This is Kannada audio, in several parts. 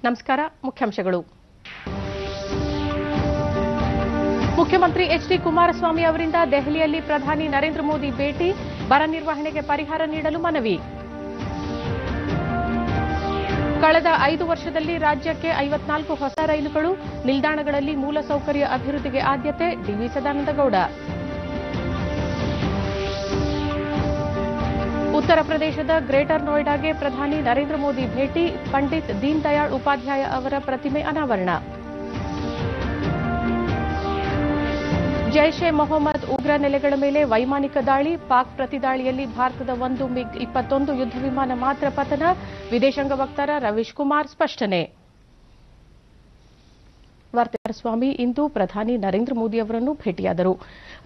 ನಮಸ್ಕಾರ. ಮುಖ್ಯಾಂಶಗಳು. ಮುಖ್ಯಮಂತ್ರಿ ಎಚ್.ಡಿ. ಕುಮಾರಸ್ವಾಮಿ ಅವರಿಂದ ದೆಹಲಿಯಲ್ಲಿ ಪ್ರಧಾನಿ ನರೇಂದ್ರ ಮೋದಿ ಭೇಟಿ, ಬರ ನಿರ್ವಹಣೆಗೆ ಪರಿಹಾರ ನೀಡಲು ಮನವಿ. ಕಳೆದ 5 ವರ್ಷದಲ್ಲಿ ರಾಜ್ಯಕ್ಕೆ 54 ಹೊಸ ರೈಲುಗಳು, ನಿಲ್ದಾಣಗಳಲ್ಲಿ ಮೂಲಸೌಕರ್ಯ ಅಭಿವೃದ್ಧಿಗೆ ಆದ್ಯತೆ, ಡಿವಿ ಸದಾನಂದಗೌಡ. ಉತ್ತರ ಪ್ರದೇಶದ ಗ್ರೇಟರ್ ನೋಯ್ಡಾಗೆ ಪ್ರಧಾನಿ ನರೇಂದ್ರ ಮೋದಿ ಭೇಟಿ, ಪಂಡಿತ್ ದೀನ್ ದಯಾಳ್ ಉಪಾಧ್ಯಾಯ ಅವರ ಪ್ರತಿಮೆ ಅನಾವರಣ. ಜೈಷ್ ಎ ಮೊಹಮ್ಮದ್ ಉಗ್ರ ನೆಲೆಗಳ ಮೇಲೆ ವೈಮಾನಿಕ ದಾಳಿ, ಪಾಕ್ ಪ್ರತಿದಾಳಿಯಲ್ಲಿ ಭಾರತದ 1 MiG-21 ಯುದ್ಧ ವಿಮಾನ ಮಾತ್ರ ಪತನ, ವಿದೇಶಾಂಗ ವಕ್ತಾರ ರವೀಶ್ ಕುಮಾರ್ ಸ್ಪಷ್ಟನೆ. ಕುಮಾರಸ್ವಾಮಿ ಇಂದು ಪ್ರಧಾನಿ ನರೇಂದ್ರ ಮೋದಿ ಅವರನ್ನು ಭೇಟಿಯಾದರು.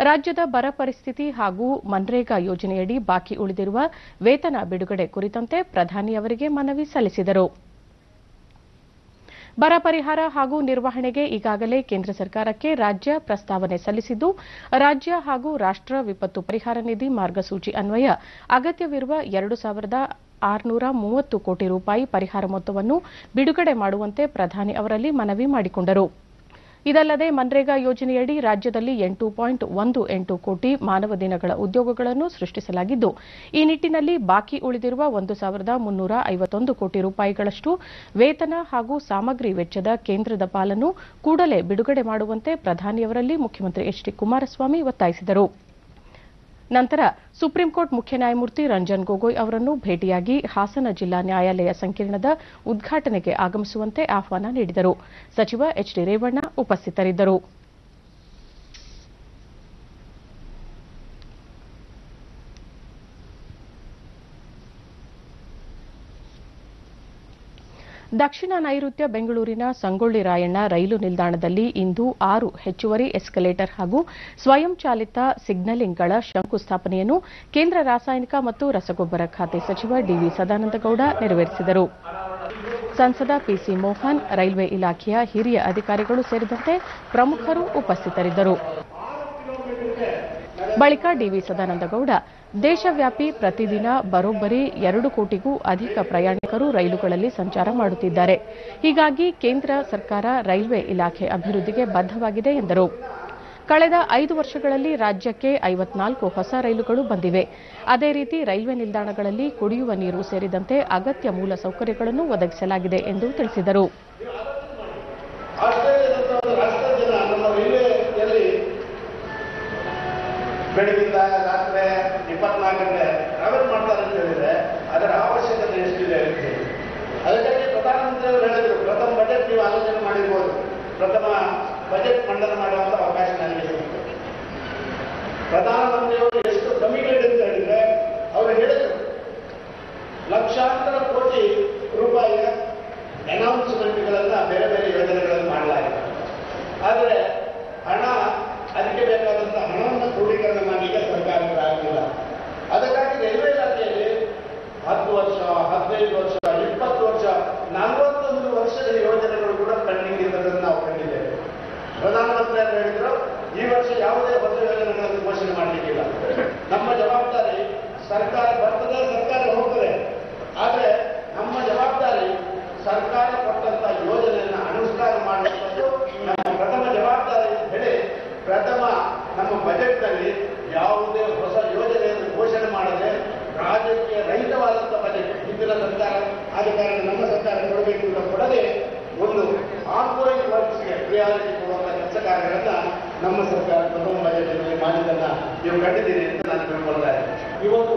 ರಾಜ್ಯದ ಬರ ಪರಿಸ್ಥಿತಿ ಹಾಗೂ ಮನ್ರೇಗಾ ಯೋಜನೆಯಡಿ ಬಾಕಿ ಉಳಿದಿರುವ ವೇತನ ಬಿಡುಗಡೆ ಕುರಿತಂತೆ ಪ್ರಧಾನಿ ಅವರಿಗೆ ಮನವಿ ಸಲ್ಲಿಸಿದರು. ಬರ ಪರಿಹಾರ ಹಾಗೂ ನಿರ್ವಹಣೆಗೆ ಈಗಾಗಲೇ ಕೇಂದ್ರ ಸರ್ಕಾರಕ್ಕೆ ರಾಜ್ಯ ಪ್ರಸ್ತಾವನೆ ಸಲ್ಲಿಸಿದ್ದು, ರಾಜ್ಯ ಹಾಗೂ ರಾಷ್ಟ್ರ ವಿಪತ್ತು ಪರಿಹಾರ ನಿಧಿ ಮಾರ್ಗಸೂಚಿ ಅನ್ವಯ ಅಗತ್ಯವಿರುವ 2,630 ಕೋಟಿ ರೂಪಾಯಿ ಪರಿಹಾರ ಮೊತ್ತವನ್ನು ಬಿಡುಗಡೆ ಮಾಡುವಂತೆ ಪ್ರಧಾನಿ ಅವರಲ್ಲಿ ಮನವಿ ಮಾಡಿಕೊಂಡರು. ಇದಲ್ಲದೆ ಮನ್ರೇಗಾ ಯೋಜನೆಯಡಿ ರಾಜ್ಯದಲ್ಲಿ 8.18 ಕೋಟಿ ಮಾನವ ದಿನಗಳ ಉದ್ಯೋಗಗಳನ್ನು ಸೃಷ್ಟಿಸಲಾಗಿದ್ದು, ಈ ನಿಟ್ಟಿನಲ್ಲಿ ಬಾಕಿ ಉಳಿದಿರುವ 1,351 ಕೋಟಿ ರೂಪಾಯಿಗಳಷ್ಟು ವೇತನ ಹಾಗೂ ಸಾಮಗ್ರಿ ವೆಚ್ಚದ ಕೇಂದ್ರದ ಪಾಲನ್ನು ಕೂಡಲೇ ಬಿಡುಗಡೆ ಮಾಡುವಂತೆ ಪ್ರಧಾನಿಯವರಲ್ಲಿ ಮುಖ್ಯಮಂತ್ರಿ ಎಚ್.ಡಿ. ಕುಮಾರಸ್ವಾಮಿ ಒತ್ತಾಯಿಸಿದರು. ನಂತರ ಸುಪ್ರೀಂಕೋರ್ಟ್ ಮುಖ್ಯ ನ್ಯಾಯಮೂರ್ತಿ ರಂಜನ್ ಗೊಗೊಯ್ ಅವರನ್ನು ಭೇಟಿಯಾಗಿ ಹಾಸನ ಜಿಲ್ಲಾ ನ್ಯಾಯಾಲಯ ಸಂಕೀರ್ಣದ ಉದ್ಘಾಟನೆಗೆ ಆಗಮಿಸುವಂತೆ ಆಹ್ವಾನ ನೀಡಿದರು. ಸಚಿವ ಎಚ್.ಡಿ. ರೇವಣ್ಣ ಉಪಸ್ಥಿತರಿದ್ದರು. ದಕ್ಷಿಣ ನೈಋತ್ಯ ಬೆಂಗಳೂರಿನ ಸಂಗೊಳ್ಳಿ ರಾಯಣ್ಣ ರೈಲು ನಿಲ್ದಾಣದಲ್ಲಿ ಇಂದು 6 ಹೆಚ್ಚುವರಿ ಎಸ್ಕಲೇಟರ್ ಹಾಗೂ ಸ್ವಯಂ ಚಾಲಿತ ಸಿಗ್ನಲಿಂಗ್ಗಳ ಶಂಕುಸ್ಥಾಪನೆಯನ್ನು ಕೇಂದ್ರ ರಾಸಾಯನಿಕ ಮತ್ತು ರಸಗೊಬ್ಬರ ಖಾತೆ ಸಚಿವ ಡಿವಿ ಸದಾನಂದಗೌಡ ನೆರವೇರಿಸಿದರು. ಸಂಸದ ಪಿಸಿ ಮೋಹನ್, ರೈಲ್ವೆ ಇಲಾಖೆಯ ಹಿರಿಯ ಅಧಿಕಾರಿಗಳು ಸೇರಿದಂತೆ ಪ್ರಮುಖರು ಉಪಸ್ಥಿತರಿದ್ದರು. ಬಳಿಕ ಡಿವಿ ಸದಾನಂದಗೌಡ, ದೇಶವ್ಯಾಪಿ ಪ್ರತಿದಿನ ಬರೋಬ್ಬರಿ 2 ಕೋಟಿಗೂ ಅಧಿಕ ಪ್ರಯಾಣಿಕರು ರೈಲುಗಳಲ್ಲಿ ಸಂಚಾರ ಮಾಡುತ್ತಿದ್ದಾರೆ. ಹೀಗಾಗಿ ಕೇಂದ್ರ ಸರ್ಕಾರ ರೈಲ್ವೆ ಇಲಾಖೆ ಅಭಿವೃದ್ಧಿಗೆ ಬದ್ಧವಾಗಿದೆ ಎಂದರು. ಕಳೆದ 5 ವರ್ಷಗಳಲ್ಲಿ ರಾಜ್ಯಕ್ಕೆ 54 ಹೊಸ ರೈಲುಗಳು ಬಂದಿವೆ. ಅದೇ ರೀತಿ ರೈಲ್ವೆ ನಿಲ್ದಾಣಗಳಲ್ಲಿ ಕುಡಿಯುವ ನೀರು ಸೇರಿದಂತೆ ಅಗತ್ಯ ಮೂಲಸೌಕರ್ಯಗಳನ್ನು ಒದಗಿಸಲಾಗಿದೆ ಎಂದು ತಿಳಿಸಿದರು. ಬೆಳಗಿಂದ ರಾತ್ರಿ 24 ಗಂಟೆ ಟ್ರಾವೆಲ್ ಮಾಡ್ತಾರೆ ಅಂತ ಹೇಳಿದ್ರೆ ಅದರ ಅವಶ್ಯಕತೆ ಎಷ್ಟಿದೆ ಅಂತ ಹೇಳಿ ಅದಕ್ಕಾಗಿ ಪ್ರಧಾನಮಂತ್ರಿಯವರು ಹೇಳಿದ್ರು, ಪ್ರಥಮ ಬಜೆಟ್ ನೀವು ಆಲೋಚನೆ ಮಾಡಿರ್ಬೋದು, ಪ್ರಥಮ ಬಜೆಟ್ ಮಂಡನೆ ಮಾಡುವಂತ ಅವಕಾಶ ನನಗೆ ಸಿಗುತ್ತೆ. ಪ್ರಧಾನಮಂತ್ರಿಯವರು ಎಷ್ಟು ಕಮಿಟೆಡ್ ಅಂತ ಹೇಳಿದ್ರೆ ಅವರು ಹೇಳಿದ್ರು, ಲಕ್ಷಾಂತರ ಕೋಟಿ ರೂಪಾಯಿಯ ಅನೌನ್ಸ್ಮೆಂಟ್ಗಳನ್ನ ಬೇರೆ ಬೇರೆ ಯೋಜನೆಗಳನ್ನು ಮಾಡಲಾಗಿದೆ. ಆದರೆ ಹಣ, ಅದಕ್ಕೆ ಬೇಕಾದಂತಹ ಹಣವನ್ನು ಕ್ರೋಢೀಕರಣ ಮಾಡಲಿಕ್ಕೆ ಸರ್ಕಾರಕ್ಕೆ ಆಗಿಲ್ಲ. ಅದಕ್ಕಾಗಿ ರೈಲ್ವೆ ಇಲಾಖೆಯಲ್ಲಿ 10 ವರ್ಷ, 15 ವರ್ಷ, 20 ವರ್ಷ, 41 ವರ್ಷದ ಯೋಜನೆಗಳು ಕೂಡ ಪೆಂಡಿಂಗ್ ಇದ್ದದನ್ನು ನಾವು ಕಂಡಿದ್ದೇವೆ. ಪ್ರಧಾನಮಂತ್ರಿ ಅವರು ಹೇಳಿದ್ರು, ಈ ವರ್ಷ ಯಾವುದೇ ಹೊಸ ಯೋಜನೆಗಳನ್ನು ಘೋಷಣೆ ಮಾಡಲಿಕ್ಕಿಲ್ಲ. ನಮ್ಮ ಜವಾಬ್ದಾರಿ ಸರ್ಕಾರ ಬರ್ತದೆ, ಸರ್ಕಾರ ಹೋಗ್ತದೆ. ಆದರೆ ನಮ್ಮ ಜವಾಬ್ದಾರಿ ಸರ್ಕಾರ ಕೊಟ್ಟಂತ ಯೋಜನೆಯನ್ನು ಅನುಷ್ಠಾನ ಮಾಡುವಂಥದ್ದು ನಮ್ಮ ಪ್ರಥಮ ಜವಾಬ್ದಾರಿ ಅಂತ ಹೇಳಿ ಪ್ರಥಮ ನಮ್ಮ ಬಜೆಟ್ನಲ್ಲಿ ಯಾವುದೇ ಹೊಸ ಯೋಜನೆಯನ್ನು ಘೋಷಣೆ ಮಾಡದೆ ರಾಜ್ಯಕ್ಕೆ ರಹಿತವಾದಂಥ ಬಜೆಟ್ ಹಿಂದಿನ ಸರ್ಕಾರ ಆದ ಕಾರಣ ನಮ್ಮ ಸರ್ಕಾರ ಕೊಡಬೇಕು ಅಂತ ಕೊಡದೆ ಒಂದು ಆನ್ಗೋಯಿಂಗ್ ವರ್ಕ್ಸ್ಗೆ ಪ್ರಿಯಾರಿಟಿ ಕೊಡುವಂಥ ಕೆಲಸ ಕಾರ್ಯಗಳನ್ನ ನಮ್ಮ ಸರ್ಕಾರ ಪ್ರಥಮ ಬಜೆಟ್ನಲ್ಲಿ ಮಾಡಿದ್ದನ್ನ ನೀವು ಕಂಡಿದ್ದೀರಿ ಅಂತ ನಾನು ತಿಳ್ಕೊಳ್ತಾ ಇದ್ದೀನಿ. ಇವತ್ತು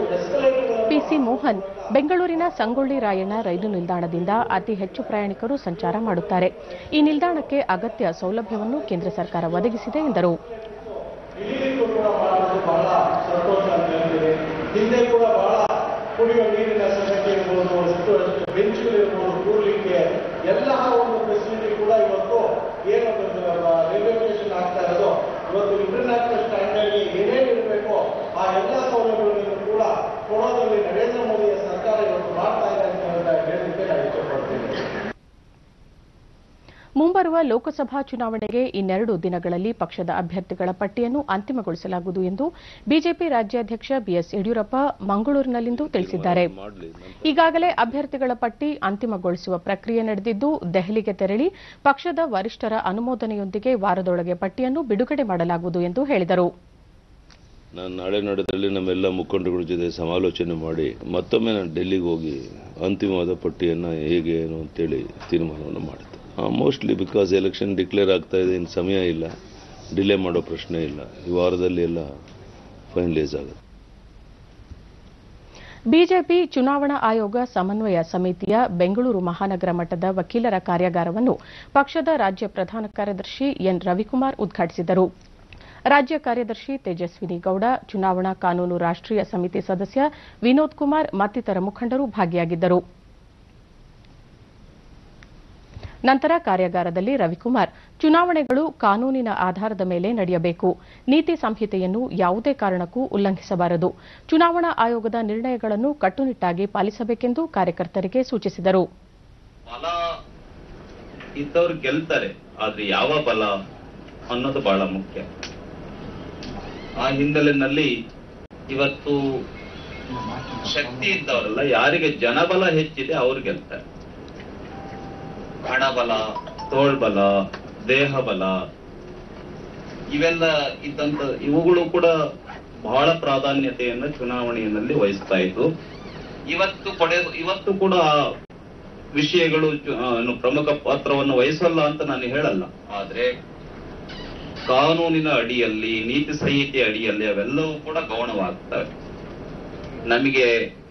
ಪಿಸಿ ಮೋಹನ್, ಬೆಂಗಳೂರಿನ ಸಂಗೊಳ್ಳಿ ರಾಯಣ್ಣ ರೈಲು ನಿಲ್ದಾಣದಿಂದ ಅತಿ ಹೆಚ್ಚು ಪ್ರಯಾಣಿಕರು ಸಂಚಾರ ಮಾಡುತ್ತಾರೆ. ಈ ನಿಲ್ದಾಣಕ್ಕೆ ಅಗತ್ಯ ಸೌಲಭ್ಯವನ್ನು ಕೇಂದ್ರ ಸರ್ಕಾರ ಒದಗಿಸಿದೆ ಎಂದರು. ಬಹಳ ಸಂತೋಷ ಅಂತ ಹೇಳ್ತೀವಿ. ಹಿಂದೆ ಕೂಡ ಬಹಳ ಕುಡಿಯುವ ನೀರಿನ ಸಮಸ್ಯೆ ಇರ್ಬೋದು, ಬೆಂಚುಗಳು ಇರ್ಬೋದು, ಕೂರ್ಲಿಕ್ಕೆ ಎಲ್ಲ ಒಂದು ಫೆಸಿಲಿಟಿ ಕೂಡ ಇವತ್ತು ಏನೊಂದು ರೈಲ್ವೆ ಸ್ಟೇಷನ್ ಆಗ್ತಾ ಇರೋದು, ಇವತ್ತು ಇಂಟರ್ನ್ಯಾಷನಲ್ ಸ್ಟ್ಯಾಂಡರ್ಡ್ಗೆ ಏನೇನು ಇರಬೇಕು ಆ ಎಲ್ಲ ಸೌಲಭ್ಯಗಳನ್ನು ಕೂಡ ಕೊಡೋದ್ರಲ್ಲಿ ನರೇಂದ್ರ ಮೋದಿಯ ಸರ್ಕಾರ ಇವತ್ತು ಮಾಡ್ತಾ ಇದೆ ಅಂತ ಹೇಳಲಿಕ್ಕೆ ನಾನು ಇಷ್ಟಪಡ್ತೀನಿ. ಮುಂಬರುವ ಲೋಕಸಭಾ ಚುನಾವಣೆಗೆ ಇನ್ನೆರಡು ದಿನಗಳಲ್ಲಿ ಪಕ್ಷದ ಅಭ್ಯರ್ಥಿಗಳ ಪಟ್ಟಿಯನ್ನು ಅಂತಿಮಗೊಳಿಸಲಾಗುವುದು ಎಂದು ಬಿಜೆಪಿ ರಾಜ್ಯಾಧ್ಯಕ್ಷ ಬಿಎಸ್ ಯಡಿಯೂರಪ್ಪ ಮಂಗಳೂರಿನಲ್ಲಿಂದು ತಿಳಿಸಿದ್ದಾರೆ. ಈಗಾಗಲೇ ಅಭ್ಯರ್ಥಿಗಳ ಪಟ್ಟಿ ಅಂತಿಮಗೊಳಿಸುವ ಪ್ರಕ್ರಿಯೆ ನಡೆದಿದ್ದು, ದೆಹಲಿಗೆ ತೆರಳಿ ಪಕ್ಷದ ವರಿಷ್ಠರ ಅನುಮೋದನೆಯೊಂದಿಗೆ ವಾರದೊಳಗೆ ಪಟ್ಟಿಯನ್ನು ಬಿಡುಗಡೆ ಮಾಡಲಾಗುವುದು ಎಂದು ಹೇಳಿದರು. ನಾನು ನಾಳೆ ನಾಡಿದ್ರಲ್ಲಿ ನಮ್ಮೆಲ್ಲ ಮುಖಂಡಗಳ ಜೊತೆ ಸಮಾಲೋಚನೆ ಮಾಡಿ ಮತ್ತೊಮ್ಮೆ ನಾನು ಡೆಲ್ಲಿಗೆ ಹೋಗಿ ಅಂತಿಮವಾದ ಪಟ್ಟಿಯನ್ನು ಹೇಗೆ ಏನು ಅಂತೇಳಿ ತೀರ್ಮಾನವನ್ನು ಮಾಡುತ್ತೆ. ಮೋಸ್ಟ್ಲಿ ಬಿಕಾಸ್ ಎಲೆಕ್ಷನ್ ಡಿಕ್ಲೇರ್ ಆಗ್ತಾ ಇದೆ, ಇನ್ನು ಸಮಯ ಇಲ್ಲ, ಡಿಲೇ ಮಾಡೋ ಪ್ರಶ್ನೆ ಇಲ್ಲ, ಈ ವಾರದಲ್ಲಿ ಎಲ್ಲ ಫೈನಲೈಸ್ ಆಗುತ್ತೆ. ಬಿಜೆಪಿ ಚುನಾವಣಾ ಆಯೋಗ ಸಮನ್ವಯ ಸಮಿತಿಯ ಬೆಂಗಳೂರು ಮಹಾನಗರ ಮಟ್ಟದ ವಕೀಲರ ಕಾರ್ಯಾಗಾರವನ್ನು ಪಕ್ಷದ ರಾಜ್ಯ ಪ್ರಧಾನ ಕಾರ್ಯದರ್ಶಿ ಎನ್ ರವಿಕುಮಾರ್ ಉದ್ಘಾಟಿಸಿದರು. ರಾಜ್ಯ ಕಾರ್ಯದರ್ಶಿ ತೇಜಸ್ವಿನಿ ಗೌಡ, ಚುನಾವಣಾ ಕಾನೂನು ರಾಷ್ಟ್ರೀಯ ಸಮಿತಿ ಸದಸ್ಯ ವಿನೋದ್ ಕುಮಾರ್ ಮತ್ತಿತರ ಮುಖಂಡರು ಭಾಗಿಯಾಗಿದ್ದರು. ನಂತರ ಕಾರ್ಯಾಗಾರದಲ್ಲಿ ರವಿಕುಮಾರ್, ಚುನಾವಣೆಗಳು ಕಾನೂನಿನ ಆಧಾರದ ಮೇಲೆ ನಡೆಯಬೇಕು, ನೀತಿ ಸಂಹಿತೆಯನ್ನು ಯಾವುದೇ ಕಾರಣಕ್ಕೂ ಉಲ್ಲಂಘಿಸಬಾರದು, ಚುನಾವಣಾ ಆಯೋಗದ ನಿರ್ಣಯಗಳನ್ನು ಕಟ್ಟುನಿಟ್ಟಾಗಿ ಪಾಲಿಸಬೇಕೆಂದು ಕಾರ್ಯಕರ್ತರಿಗೆ ಸೂಚಿಸಿದರು. ಬಲ ಇದ್ದವ್ರು ಗೆಲ್ತಾರೆ, ಆದ್ರೆ ಯಾವ ಬಲ ಅನ್ನೋದು ಬಹಳ ಮುಖ್ಯ. ಆ ಹಿನ್ನೆಲೆಯಲ್ಲಿ ಇವತ್ತು ಶಕ್ತಿ ಇದ್ದವರಲ್ಲ, ಯಾರಿಗೆ ಜನಬಲ ಹೆಚ್ಚಿದೆ ಅವ್ರು ಗೆಲ್ತಾರೆ. ಹಣಬಲ, ತೋಳ್ಬಲ, ದೇಹಬಲ ಇವೆಲ್ಲ ಇದ್ದಂತ ಇವುಗಳು ಕೂಡ ಬಹಳ ಪ್ರಾಧಾನ್ಯತೆಯನ್ನು ಚುನಾವಣೆಯಲ್ಲಿ ವಹಿಸ್ತಾ ಇತ್ತು. ಇವತ್ತು ಕೂಡ ವಿಷಯಗಳು ಪ್ರಮುಖ ಪಾತ್ರವನ್ನು ವಹಿಸಲ್ಲ ಅಂತ ನಾನು ಹೇಳಲ್ಲ. ಆದ್ರೆ ಕಾನೂನಿನ ಅಡಿಯಲ್ಲಿ, ನೀತಿ ಸಂಹಿತೆ ಅಡಿಯಲ್ಲಿ ಅವೆಲ್ಲವೂ ಕೂಡ ಗೌಣವಾಗ್ತವೆ. ನಮಗೆ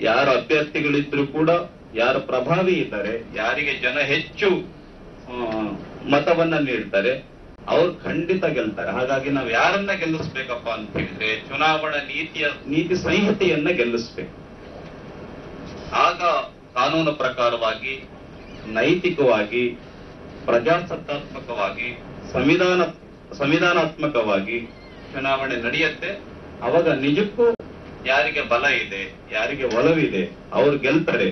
ಯಾರ ಅಭ್ಯರ್ಥಿಗಳಿದ್ರು ಕೂಡ, ಯಾರು ಪ್ರಭಾವಿ ಇದ್ದಾರೆ, ಯಾರಿಗೆ ಜನ ಹೆಚ್ಚು ಮತವನ್ನ ನೀಡ್ತಾರೆ, ಅವ್ರು ಖಂಡಿತ ಗೆಲ್ತಾರೆ. ಹಾಗಾಗಿ ನಾವು ಯಾರನ್ನ ಗೆಲ್ಲಿಸ್ಬೇಕಪ್ಪ ಅಂತ ಹೇಳಿದ್ರೆ ಚುನಾವಣಾ ನೀತಿ ಸಂಹಿತೆಯನ್ನ ಗೆಲ್ಲಿಸ್ಬೇಕು. ಆಗ ಕಾನೂನು ಪ್ರಕಾರವಾಗಿ, ನೈತಿಕವಾಗಿ, ಪ್ರಜಾಸತ್ತಾತ್ಮಕವಾಗಿ, ಸಂವಿಧಾನಾತ್ಮಕವಾಗಿ ಚುನಾವಣೆ ನಡೆಯುತ್ತೆ. ಅವಾಗ ನಿಜಕ್ಕೂ ಯಾರಿಗೆ ಬಲ ಇದೆ, ಯಾರಿಗೆ ಒಲವಿದೆ, ಅವ್ರು ಗೆಲ್ತಾರೆ.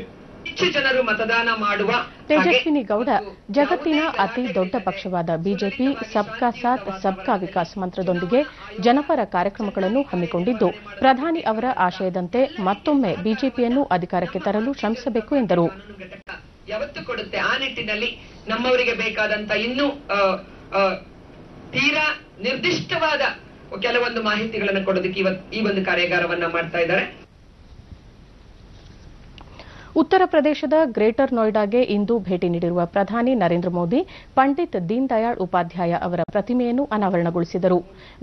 ಹೆಚ್ಚು ಜನರು ಮತದಾನ ಮಾಡುವ. ತೇಜಸ್ವಿನಿ ಗೌಡ, ಜಗತ್ತಿನ ಅತಿ ದೊಡ್ಡ ಪಕ್ಷವಾದ ಬಿಜೆಪಿ ಸಬ್ಕಾ ಸಾಥ್ ಸಬ್ಕಾ ವಿಕಾಸ್ ಮಂತ್ರದೊಂದಿಗೆ ಜನಪರ ಕಾರ್ಯಕ್ರಮಗಳನ್ನು ಹಮ್ಮಿಕೊಂಡಿದ್ದು, ಪ್ರಧಾನಿ ಅವರ ಆಶಯದಂತೆ ಮತ್ತೊಮ್ಮೆ ಬಿಜೆಪಿಯನ್ನು ಅಧಿಕಾರಕ್ಕೆ ತರಲು ಶ್ರಮಿಸಬೇಕು ಎಂದರು. ಯಾವತ್ತು ಕೊಡುತ್ತೆ, ಆ ನಿಟ್ಟಿನಲ್ಲಿ ನಮ್ಮವರಿಗೆ ಬೇಕಾದಂತ ಇನ್ನೂ ತೀರಾ ನಿರ್ದಿಷ್ಟವಾದ ಕೆಲವೊಂದು ಮಾಹಿತಿಗಳನ್ನು ಕೊಡೋದಕ್ಕೆ ಈ ಒಂದು ಕಾರ್ಯಾಗಾರವನ್ನ ಮಾಡ್ತಾ ಇದ್ದಾರೆ. ಉತ್ತರ ಪ್ರದೇಶದ ಗ್ರೇಟರ್ ನೋಯ್ಡಾಗೆ ಇಂದು ಭೇಟಿ ನೀಡಿರುವ ಪ್ರಧಾನಿ ನರೇಂದ್ರ ಮೋದಿ ಪಂಡಿತ್ ದೀನ್ ದಯಾಳ್ ಉಪಾಧ್ಯಾಯ ಅವರ ಪ್ರತಿಮೆಯನ್ನು ಅನಾವರಣಗೊಳಿಸಿದರು.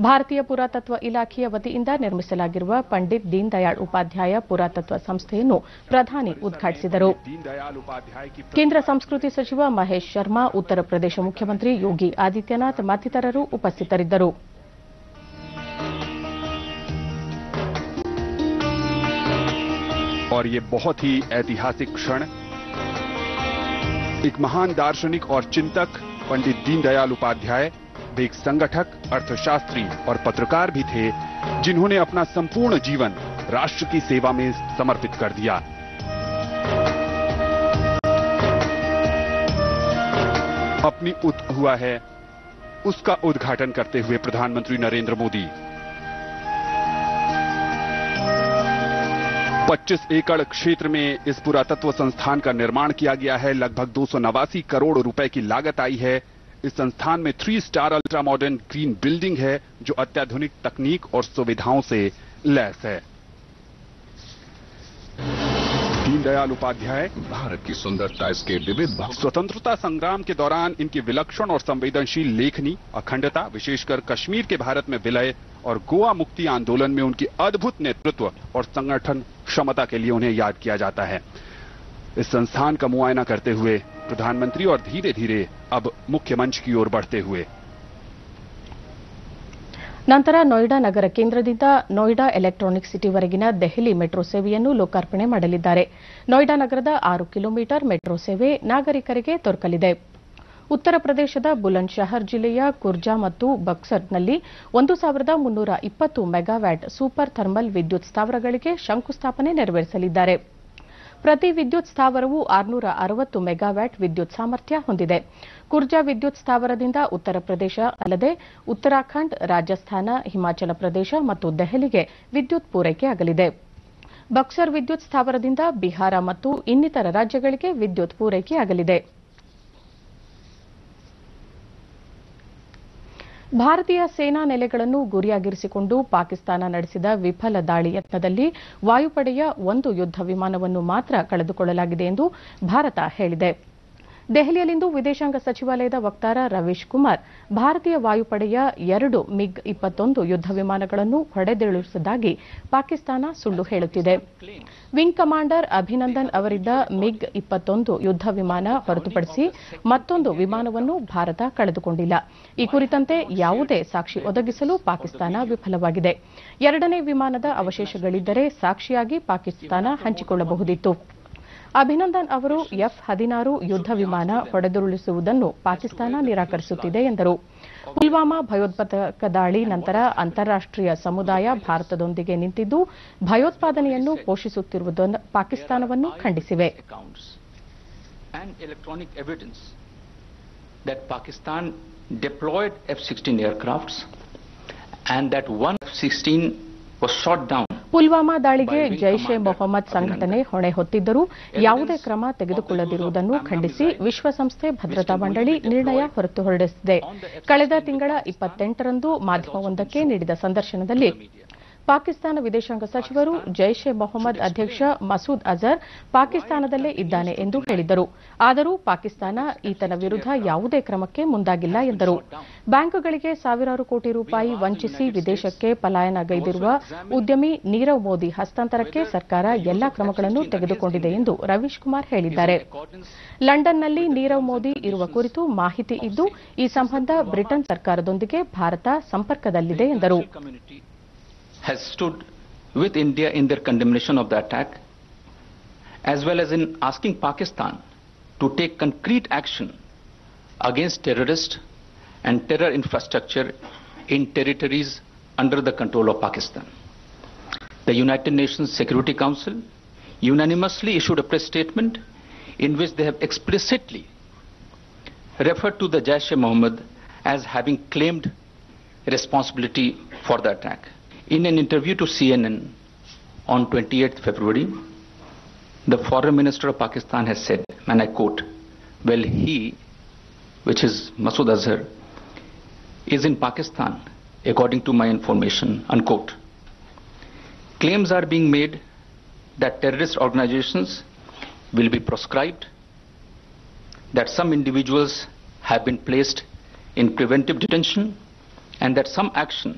ಭಾರತೀಯ ಪುರಾತತ್ವ ಇಲಾಖೆಯ ವತಿಯಿಂದ ನಿರ್ಮಿಸಲಾಗಿರುವ ಪಂಡಿತ್ ದೀನ್ ದಯಾಳ್ ಉಪಾಧ್ಯಾಯ ಪುರಾತತ್ವ ಸಂಸ್ಥೆಯನ್ನು ಪ್ರಧಾನಿ ಉದ್ಘಾಟಿಸಿದರು. ಕೇಂದ್ರ ಸಂಸ್ಕೃತಿ ಸಚಿವ ಮಹೇಶ್ ಶರ್ಮಾ, ಉತ್ತರ ಪ್ರದೇಶ ಮುಖ್ಯಮಂತ್ರಿ ಯೋಗಿ ಆದಿತ್ಯನಾಥ್ ಮತ್ತಿತರರು ಉಪಸ್ಥಿತರಿದ್ದರು. और ये बहुत ही ऐतिहासिक क्षण, एक महान दार्शनिक और चिंतक पंडित दीनदयाल उपाध्याय एक संगठक, अर्थशास्त्री और पत्रकार भी थे, जिन्होंने अपना संपूर्ण जीवन राष्ट्र की सेवा में समर्पित कर दिया. अपनी हुआ है उसका उद्घाटन करते हुए प्रधानमंत्री नरेंद्र मोदी 25 एकड़ क्षेत्र में इस पुरातत्व संस्थान का निर्माण किया गया है. लगभग 289 करोड़ रुपए की लागत आई है. इस संस्थान में 3 star ultra modern green building है, जो अत्याधुनिक तकनीक और सुविधाओं से लैस है. दीनदयाल उपाध्याय भारत की सुंदरता इसके विविध भाव. स्वतंत्रता संग्राम के दौरान इनकी विलक्षण और संवेदनशील लेखनी, अखंडता, विशेषकर कश्मीर के भारत में विलय और गोवा मुक्ति आंदोलन में उनकी अद्भुत नेतृत्व और संगठन क्षमता के लिए उन्हें याद किया जाता है. इस संस्थान का मुआयना करते हुए प्रधानमंत्री और धीरे धीरे अब मुख्य मंच की ओर बढ़ते हुए ನಂತರ ನೋಯ್ಡಾ ನಗರ ಕೇಂದ್ರದಿಂದ ನೋಯ್ಡಾ ಎಲೆಕ್ಟ್ರಾನಿಕ್ ಸಿಟಿವರೆಗಿನ ದೆಹಲಿ ಮೆಟ್ರೋ ಸೇವೆಯನ್ನು ಲೋಕಾರ್ಪಣೆ ಮಾಡಲಿದ್ದಾರೆ. ನೋಯ್ಡಾ ನಗರದ 6 ಕಿಲೋಮೀಟರ್ ಮೆಟ್ರೋ ಸೇವೆ ನಾಗರಿಕರಿಗೆ ದೊರಕಲಿದೆ. ಉತ್ತರ ಪ್ರದೇಶದ ಬುಲಂದ್ ಶಹರ್ ಜಿಲ್ಲೆಯ ಕುರ್ಜಾ ಮತ್ತು ಬಕ್ಸರ್ನಲ್ಲಿ 1320 ಮೆಗಾವ್ಯಾಟ್ ಸೂಪರ್ ಥರ್ಮಲ್ ವಿದ್ಯುತ್ ಸ್ಥಾವರಗಳಿಗೆ ಶಂಕುಸ್ಥಾಪನೆ ನೆರವೇರಿಸಲಿದ್ದಾರೆ. ಪ್ರತಿ ವಿದ್ಯುತ್ ಸ್ಥಾವರವು 660 ಮೆಗಾವ್ಯಾಟ್ ವಿದ್ಯುತ್ ಸಾಮರ್ಥ್ಯ ಹೊಂದಿದೆ. ಕುರ್ಜಾ ವಿದ್ಯುತ್ ಸ್ಥಾವರದಿಂದ ಉತ್ತರ ಪ್ರದೇಶ ಅಲ್ಲದೆ ಉತ್ತರಾಖಂಡ್, ರಾಜಸ್ಥಾನ, ಹಿಮಾಚಲ ಪ್ರದೇಶ ಮತ್ತು ದೆಹಲಿಗೆ ವಿದ್ಯುತ್ ಪೂರೈಕೆಯಾಗಲಿದೆ. ಬಕ್ಸರ್ ವಿದ್ಯುತ್ ಸ್ಥಾವರದಿಂದ ಬಿಹಾರ ಮತ್ತು ಇನ್ನಿತರ ರಾಜ್ಯಗಳಿಗೆ ವಿದ್ಯುತ್ ಪೂರೈಕೆಯಾಗಲಿದೆ. ಭಾರತೀಯ ಸೇನಾ ನೆಲೆಗಳನ್ನು ಗುರಿಯಾಗಿರಿಸಿಕೊಂಡು ಪಾಕಿಸ್ತಾನ ನಡೆಸಿದ ವಿಫಲ ದಾಳಿ ಯತ್ನದಲ್ಲಿ ವಾಯುಪಡೆಯ ಒಂದು ಯುದ್ಧ ವಿಮಾನವನ್ನು ಮಾತ್ರ ಕಳೆದುಕೊಳ್ಳಲಾಗಿದೆ ಎಂದು ಭಾರತ ಹೇಳಿದೆ. ದೆಹಲಿಯಲ್ಲಿಂದು ವಿದೇಶಾಂಗ ಸಚಿವಾಲಯದ ವಕ್ತಾರ ರವೀಶ್ ಕುಮಾರ್ ಭಾರತೀಯ ವಾಯುಪಡೆಯ 2 MiG-21 ಯುದ್ಧ ವಿಮಾನಗಳನ್ನು ಹೊಡೆದುರುಳಿಸಿದ್ದಾಗಿ ಪಾಕಿಸ್ತಾನ ಸುಳ್ಳು ಹೇಳುತ್ತಿದೆ. ವಿಂಗ್ ಕಮಾಂಡರ್ ಅಭಿನಂದನ್ ಅವರಿದ್ದ MiG-21 ಯುದ್ಧ ವಿಮಾನ ಹೊರತುಪಡಿಸಿ ಮತ್ತೊಂದು ವಿಮಾನವನ್ನು ಭಾರತ ಕಳೆದುಕೊಂಡಿಲ್ಲ. ಈ ಕುರಿತಂತೆ ಯಾವುದೇ ಸಾಕ್ಷಿ ಒದಗಿಸಲು ಪಾಕಿಸ್ತಾನ ವಿಫಲವಾಗಿದೆ. 2ನೇ ವಿಮಾನದ ಅವಶೇಷಗಳಿದ್ದರೆ ಸಾಕ್ಷಿಯಾಗಿ ಪಾಕಿಸ್ತಾನ ಹಂಚಿಕೊಳ್ಳಬಹುದಿತ್ತು. ಅಭಿನಂದನ್ ಅವರು F-16 ಯುದ್ಧ ವಿಮಾನ ಹೊಡೆದುರುಳಿಸುವುದನ್ನು ಪಾಕಿಸ್ತಾನ ನಿರಾಕರಿಸುತ್ತಿದೆ ಎಂದರು. ಪುಲ್ವಾಮಾ ಭಯೋತ್ಪಾದಕ ದಾಳಿ ನಂತರ ಅಂತಾರಾಷ್ಟೀಯ ಸಮುದಾಯ ಭಾರತದೊಂದಿಗೆ ನಿಂತಿದ್ದು ಭಯೋತ್ಪಾದನೆಯನ್ನು ಪೋಷಿಸುತ್ತಿರುವುದನ್ನು ಪಾಕಿಸ್ತಾನವನ್ನು ಖಂಡಿಸಿವೆ. ಪುಲ್ವಾಮಾ ದಾಳಿಗೆ ಜೈಷ್ ಎ ಮೊಹಮ್ಮದ್ ಸಂಘಟನೆ ಹೊಣೆ ಹೊತ್ತಿದ್ದರೂ ಯಾವುದೇ ಕ್ರಮ ತೆಗೆದುಕೊಳ್ಳದಿರುವುದನ್ನು ಖಂಡಿಸಿ ವಿಶ್ವಸಂಸ್ಥೆ ಭದ್ರತಾ ಮಂಡಳಿ ನಿರ್ಣಯ ಹೊರಡಿಸಿದೆ. ಕಳೆದ ತಿಂಗಳ 28ರಂದು ಮಾಧ್ಯಮವೊಂದಕ್ಕೆ ನೀಡಿದ ಸಂದರ್ಶನದಲ್ಲಿ ಪಾಕಿಸ್ತಾನ ವಿದೇಶಾಂಗ ಸಚಿವರು ಜೈಷ್ ಎ ಮೊಹಮ್ಮದ್ ಅಧ್ಯಕ್ಷ ಮಸೂದ್ ಅಜರ್ ಪಾಕಿಸ್ತಾನದಲ್ಲೇ ಇದ್ದಾನೆ ಎಂದು ಹೇಳಿದ್ದರು. ಆದರೂ ಪಾಕಿಸ್ತಾನ ಈತನ ವಿರುದ್ಧ ಯಾವುದೇ ಕ್ರಮಕ್ಕೆ ಮುಂದಾಗಿಲ್ಲ ಎಂದರು. ಬ್ಯಾಂಕ್ಗಳಿಗೆ ಸಾವಿರಾರು ಕೋಟಿ ರೂಪಾಯಿ ವಂಚಿಸಿ ವಿದೇಶಕ್ಕೆ ಪಲಾಯನಗೈದಿರುವ ಉದ್ಯಮಿ ನೀರವ್ ಮೋದಿ ಹಸ್ತಾಂತರಕ್ಕೆ ಸರ್ಕಾರ ಎಲ್ಲಾ ಕ್ರಮಗಳನ್ನು ತೆಗೆದುಕೊಂಡಿದೆ ಎಂದು ರವೀಶ್ ಕುಮಾರ್ ಹೇಳಿದ್ದಾರೆ. ಲಂಡನ್ನಲ್ಲಿ ನೀರವ್ ಮೋದಿ ಇರುವ ಕುರಿತು ಮಾಹಿತಿ ಇದ್ದು ಈ ಸಂಬಂಧ ಬ್ರಿಟನ್ ಸರ್ಕಾರದೊಂದಿಗೆ ಭಾರತ ಸಂಪರ್ಕದಲ್ಲಿದೆ ಎಂದರು. has stood with India in their condemnation of the attack, as well as in asking Pakistan to take concrete action against terrorists and terror infrastructure in territories under the control of Pakistan. The United Nations Security Council unanimously issued a press statement in which they have explicitly referred to the Jaish-e-Mohammed as having claimed responsibility for the attack. In an interview to CNN on 28th February, the Foreign Minister of Pakistan has said, and I quote, "Well, he, which is Masood Azhar, is in Pakistan, according to my information," unquote. Claims are being made that terrorist organizations will be proscribed, that some individuals have been placed in preventive detention, and that some action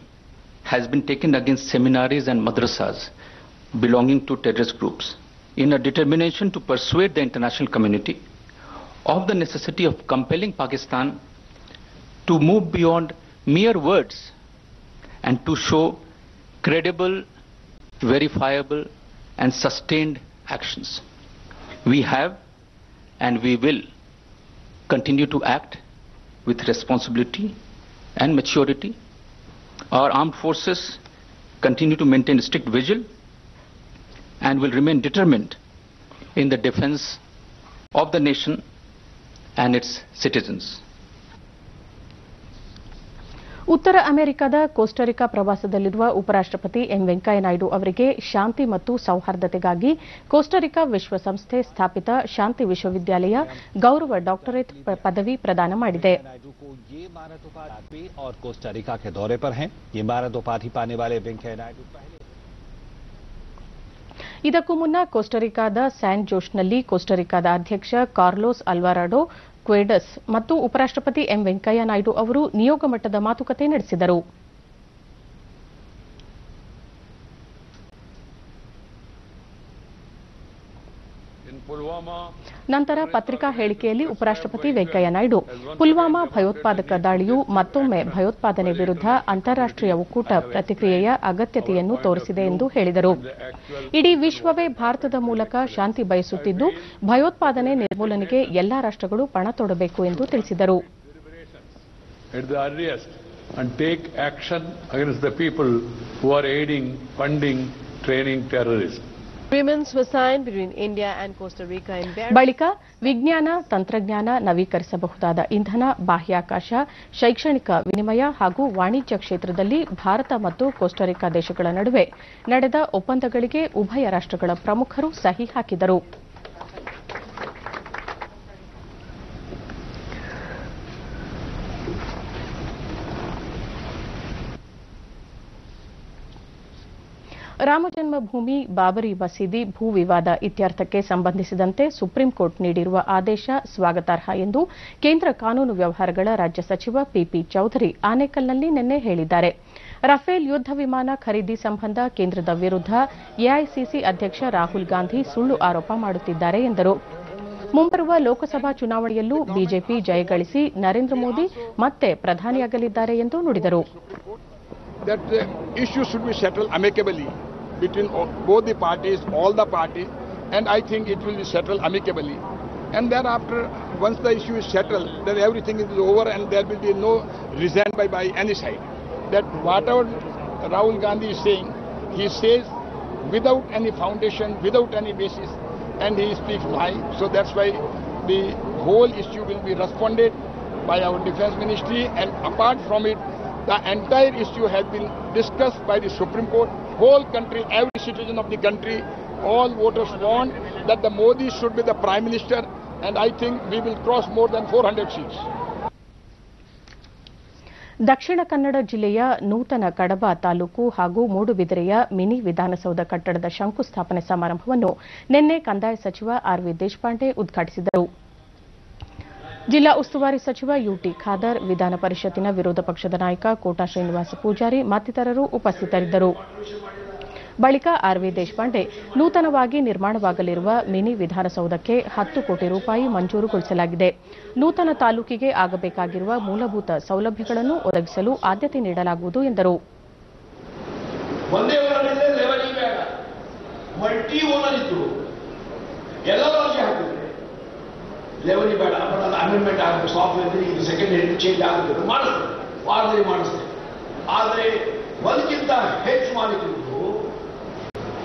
has been taken against seminaries and madrasas belonging to terrorist groups in a determination to persuade the international community of the necessity of compelling Pakistan to move beyond mere words and to show credible, verifiable and sustained actions. We have and we will continue to act with responsibility and maturity. Our armed forces continue to maintain strict vigil and will remain determined in the defense of the nation and its citizens. ಉತ್ತರ ಅಮೆರಿಕದ ಕೋಸ್ಟರಿಕಾ ಪ್ರವಾಸದಲ್ಲಿರುವ ಉಪರಾಷ್ಟಪತಿ ಎಂ ವೆಂಕಯ್ಯನಾಯ್ಡು ಅವರಿಗೆ ಶಾಂತಿ ಮತ್ತು ಸೌಹಾರ್ದತೆಗಾಗಿ ಕೋಸ್ಟರಿಕಾ ವಿಶ್ವಸಂಸ್ಥೆ ಸ್ಥಾಪಿತ ಶಾಂತಿ ವಿಶ್ವವಿದ್ಯಾಲಯ ಗೌರವ ಡಾಕ್ಟರೇಟ್ ಪದವಿ ಪ್ರದಾನ ಮಾಡಿದೆ. और कोस्टारिका के दौरे पर हैं। ये भारत उपाधि पाने वाले वेंकैया नायडू ಇದಕ್ಕೂ ಮುನ್ನ ಕೋಸ್ಟರಿಕಾದ ಸ್ಯಾನ್ ಜೋಸ್ನಲ್ಲಿ ಕೋಸ್ಟರಿಕಾದ ಅಧ್ಯಕ್ಷ ಕಾರ್ಲೋಸ್ ಅಲ್ವಾರಾಡೋ ಕ್ವೆಡಸ್ ಮತ್ತು ಉಪರಾಷ್ಟಪತಿ ಎಂ ವೆಂಕಯ್ಯ ನಾಯ್ಡು ಅವರು ನಿಯೋಗ ಮಟ್ಟದ ಮಾತುಕತೆ ನಡೆಸಿದರು. ನಂತರ ಪತ್ರಿಕಾ ಹೇಳಿಕೆಯಲ್ಲಿ ಉಪರಾಷ್ಟಪತಿ ವೆಂಕಯ್ಯ ನಾಯ್ಡು ಪುಲ್ವಾಮಾ ಭಯೋತ್ಪಾದಕ ದಾಳಿಯು ಮತ್ತೊಮ್ಮೆ ಭಯೋತ್ಪಾದನೆ ವಿರುದ್ಧ ಅಂತಾರಾಷ್ಟೀಯ ಒಕ್ಕೂಟ ಪ್ರತಿಕ್ರಿಯೆಯ ಅಗತ್ಯತೆಯನ್ನು ತೋರಿಸಿದೆ ಎಂದು ಹೇಳಿದರು. ಇಡೀ ವಿಶ್ವವೇ ಭಾರತದ ಮೂಲಕ ಶಾಂತಿ ಬಯಸುತ್ತಿದ್ದು ಭಯೋತ್ಪಾದನೆ ನಿರ್ಮೂಲನೆಗೆ ಎಲ್ಲಾ ರಾಷ್ಟ್ರಗಳು ಪಣ ತೊಡಬೇಕು ಎಂದು ತಿಳಿಸಿದರು. And take action against the people who are aiding, funding, training terrorists. Agreements were signed between India and Costa Rica in various ಬಳಿಕ ವಿಜ್ಞಾನ ತಂತ್ರಜ್ಞಾನ ನವೀಕರಿಸಬಹುದಾದ ಇಂಧನ ಬಾಹ್ಯಾಕಾಶ ಶೈಕ್ಷಣಿಕ ವಿನಿಮಯ ಹಾಗೂ ವಾಣಿಜ್ಯ ಕ್ಷೇತ್ರದಲ್ಲಿ ಭಾರತ ಮತ್ತು ಕೋಸ್ಟರಿಕಾ ದೇಶಗಳ ನಡುವೆ ನಡೆದ ಒಪ್ಪಂದಗಳಿಗೆ ಉಭಯ ರಾಷ್ಟ್ರಗಳ ಪ್ರಮುಖರು ಸಹಿ ಹಾಕಿದರು. ರಾಮಜನ್ಮಭೂಮಿ ಬಾಬರಿ ಮಸೀದಿ ಭೂ ವಿವಾದ ಇತ್ಯರ್ಥಕ್ಕೆ ಸಂಬಂಧಿಸಿದಂತೆ ಸುಪ್ರೀಂ ಕೋರ್ಟ್ ನೀಡಿರುವ ಆದೇಶ ಸ್ವಾಗತಾರ್ಹ ಎಂದು ಕೇಂದ್ರ ಕಾನೂನು ವ್ಯವಹಾರಗಳ ರಾಜ್ಯ ಸಚಿವ ಪಿಪಿ ಚೌಧರಿ ಆನೇಕಲ್ನಲ್ಲಿ ನಿನ್ನೆ ಹೇಳಿದ್ದಾರೆ. ರಫೇಲ್ ಯುದ್ಧ ವಿಮಾನ ಖರೀದಿ ಸಂಬಂಧ ಕೇಂದ್ರದ ವಿರುದ್ಧ ಎಐಸಿಸಿ ಅಧ್ಯಕ್ಷ ರಾಹುಲ್ ಗಾಂಧಿ ಸುಳ್ಳು ಆರೋಪ ಮಾಡುತ್ತಿದ್ದಾರೆ ಎಂದರು. ಮುಂಬರುವ ಲೋಕಸಭಾ ಚುನಾವಣೆಯಲ್ಲೂ ಬಿಜೆಪಿ ಜಯಗಳಿಸಿ ನರೇಂದ್ರ ಮೋದಿ ಮತ್ತೆ ಪ್ರಧಾನಿಯಾಗಲಿದ್ದಾರೆ ಎಂದು ನುಡಿದರು. Between both the parties, all the parties, and I think it will be settled amicably. And thereafter, once the issue is settled, then everything is over and there will be no resentment by any side. That whatever Rahul Gandhi is saying, he says without any foundation, without any basis, and he speaks lie. So that's why the whole issue will be responded by our Defence Ministry, and apart from it, the entire issue has been discussed by the Supreme Court. Whole country, every citizen of the country, all voters want that the Modi should be the Prime Minister, and I think we will cross more than 400 seats. Dakshina Kannada ಜಿಲ್ಲೆಯ ನೂತನ ಕಡಬ ತಾಲೂಕು ಹಾಗೂ ಮೂಡುಬಿದಿರೆಯ ಮಿನಿ ವಿಧಾನಸೌಧ ಕಟ್ಟಡದ ಶಂಕುಸ್ಥಾಪನೆ ಸಮಾರಂಭವನ್ನು ನಿನ್ನೆ ಕಂದಾಯ ಸಚಿವ ಆರ್ವಿ ದೇಶಪಾಂಡೆ ಉದ್ಘಾಟಿಸಿದರು. ಜಿಲ್ಲಾ ಉಸ್ತುವಾರಿ ಸಚಿವ ಯುಟಿ ಖಾದರ್, ವಿಧಾನ ಪರಿಷತ್ತಿನ ವಿರೋಧ ಪಕ್ಷದ ನಾಯಕ ಕೋಟಾ ಶ್ರೀನಿವಾಸ ಪೂಜಾರಿ ಮತ್ತಿತರರು ಉಪಸ್ಥಿತರಿದ್ದರು. ಬಳಿಕ ಆರ್ವಿ ದೇಶಪಾಂಡೆ ನೂತನವಾಗಿ ನಿರ್ಮಾಣವಾಗಲಿರುವ ಮಿನಿ ವಿಧಾನಸೌಧಕ್ಕೆ 10 ಕೋಟಿ ರೂಪಾಯಿ ಮಂಜೂರುಗೊಳಿಸಲಾಗಿದೆ. ನೂತನ ತಾಲೂಕಿಗೆ ಆಗಬೇಕಾಗಿರುವ ಮೂಲಭೂತ ಸೌಲಭ್ಯಗಳನ್ನು ಒದಗಿಸಲು ಆದ್ಯತೆ ನೀಡಲಾಗುವುದು ಎಂದರು. ಲೆವೆಲ್ ಬೇಡ, ಅದು ಅಮೆಂಡ್ಮೆಂಟ್ ಆಗಬೇಕು, ಸಾಫ್ಟ್ವೇರ್ ಇದು ಸೆಕೆಂಡ್ ಹೆಡ್ ಚೇಂಜ್ ಆಗಬೇಕು, ಮಾಡಿಸ್ತೇವೆ, ವಾರದಲ್ಲಿ ಮಾಡಿಸ್ತೇವೆ. ಆದರೆ ಒಂದಕ್ಕಿಂತ ಹೆಚ್ಚು ಮಾಲೀಕರು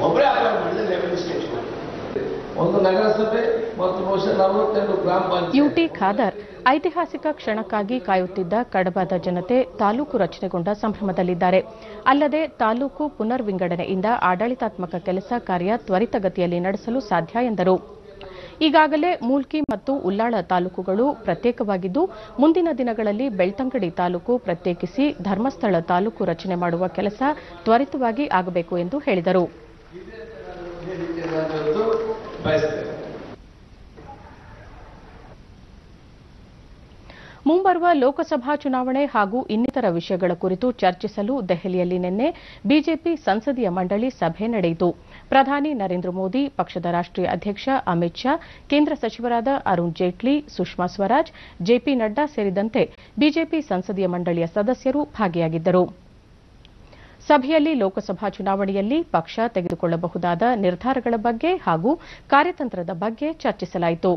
ಒಬ್ಬರೇ ಅಪ್ಲೈ ಮಾಡಿದ್ರೆ ಲೆವೆಲ್ ಸ್ಕೆಚ್ ಮಾಡಿ ಒಂದು ನಗರಸಭೆ ಮತ್ತು ಬಹುಶಃ 42 ಗ್ರಾಮ ಪಂಚಾಯತ್. ಯುಟಿ ಖಾದರ್ ಐತಿಹಾಸಿಕ ಕ್ಷಣಕ್ಕಾಗಿ ಕಾಯುತ್ತಿದ್ದ ಕಡಬದ ಜನತೆ ತಾಲೂಕು ರಚನೆಗೊಂಡ ಸಂಭ್ರಮದಲ್ಲಿದ್ದಾರೆ. ಅಲ್ಲದೆ ತಾಲೂಕು ಪುನರ್ ವಿಂಗಡಣೆಯಿಂದ ಆಡಳಿತಾತ್ಮಕ ಕೆಲಸ ಕಾರ್ಯ ತ್ವರಿತಗತಿಯಲ್ಲಿ ನಡೆಸಲು ಸಾಧ್ಯ ಎಂದರು. ಈಗಾಗಲೇ ಮೂಲ್ಕಿ ಮತ್ತು ಉಲ್ಲಾಳ ತಾಲೂಕುಗಳು ಪ್ರತ್ಯೇಕವಾಗಿದ್ದು, ಮುಂದಿನ ದಿನಗಳಲ್ಲಿ ಬೆಳ್ತಂಗಡಿ ತಾಲೂಕು ಪ್ರತ್ಯೇಕಿಸಿ ಧರ್ಮಸ್ಥಳ ತಾಲೂಕು ರಚನೆ ಮಾಡುವ ಕೆಲಸ ತ್ವರಿತವಾಗಿ ಆಗಬೇಕು ಎಂದು ಹೇಳಿದರು. ಮುಂಬರುವ ಲೋಕಸಭಾ ಚುನಾವಣೆ ಹಾಗೂ ಇನ್ನಿತರ ವಿಷಯಗಳ ಕುರಿತು ಚರ್ಚಿಸಲು ದೆಹಲಿಯಲ್ಲಿ ನಿನ್ನೆ ಬಿಜೆಪಿ ಸಂಸದೀಯ ಮಂಡಳಿ ಸಭೆ ನಡೆಯಿತು. ಪ್ರಧಾನಿ ನರೇಂದ್ರ ಮೋದಿ, ಪಕ್ಷದ ರಾಷ್ಟ್ರೀಯ ಅಧ್ಯಕ್ಷ ಅಮಿತ್ ಶಾ, ಕೇಂದ್ರ ಸಚಿವರಾದ ಅರುಣ್ ಜೇಟ್ಲಿ, ಸುಷ್ಮಾ ಸ್ವರಾಜ್, ಜೆಪಿ ನಡ್ಡಾ ಸೇರಿದಂತೆ ಬಿಜೆಪಿ ಸಂಸದೀಯ ಮಂಡಳಿಯ ಸದಸ್ಯರು ಭಾಗಿಯಾಗಿದ್ದರು. ಸಭೆಯಲ್ಲಿ ಲೋಕಸಭಾ ಚುನಾವಣೆಯಲ್ಲಿ ಪಕ್ಷ ತೆಗೆದುಕೊಳ್ಳಬಹುದಾದ ನಿರ್ಧಾರಗಳ ಬಗ್ಗೆ ಹಾಗೂ ಕಾರ್ಯತಂತ್ರದ ಬಗ್ಗೆ ಚರ್ಚಿಸಲಾಯಿತು.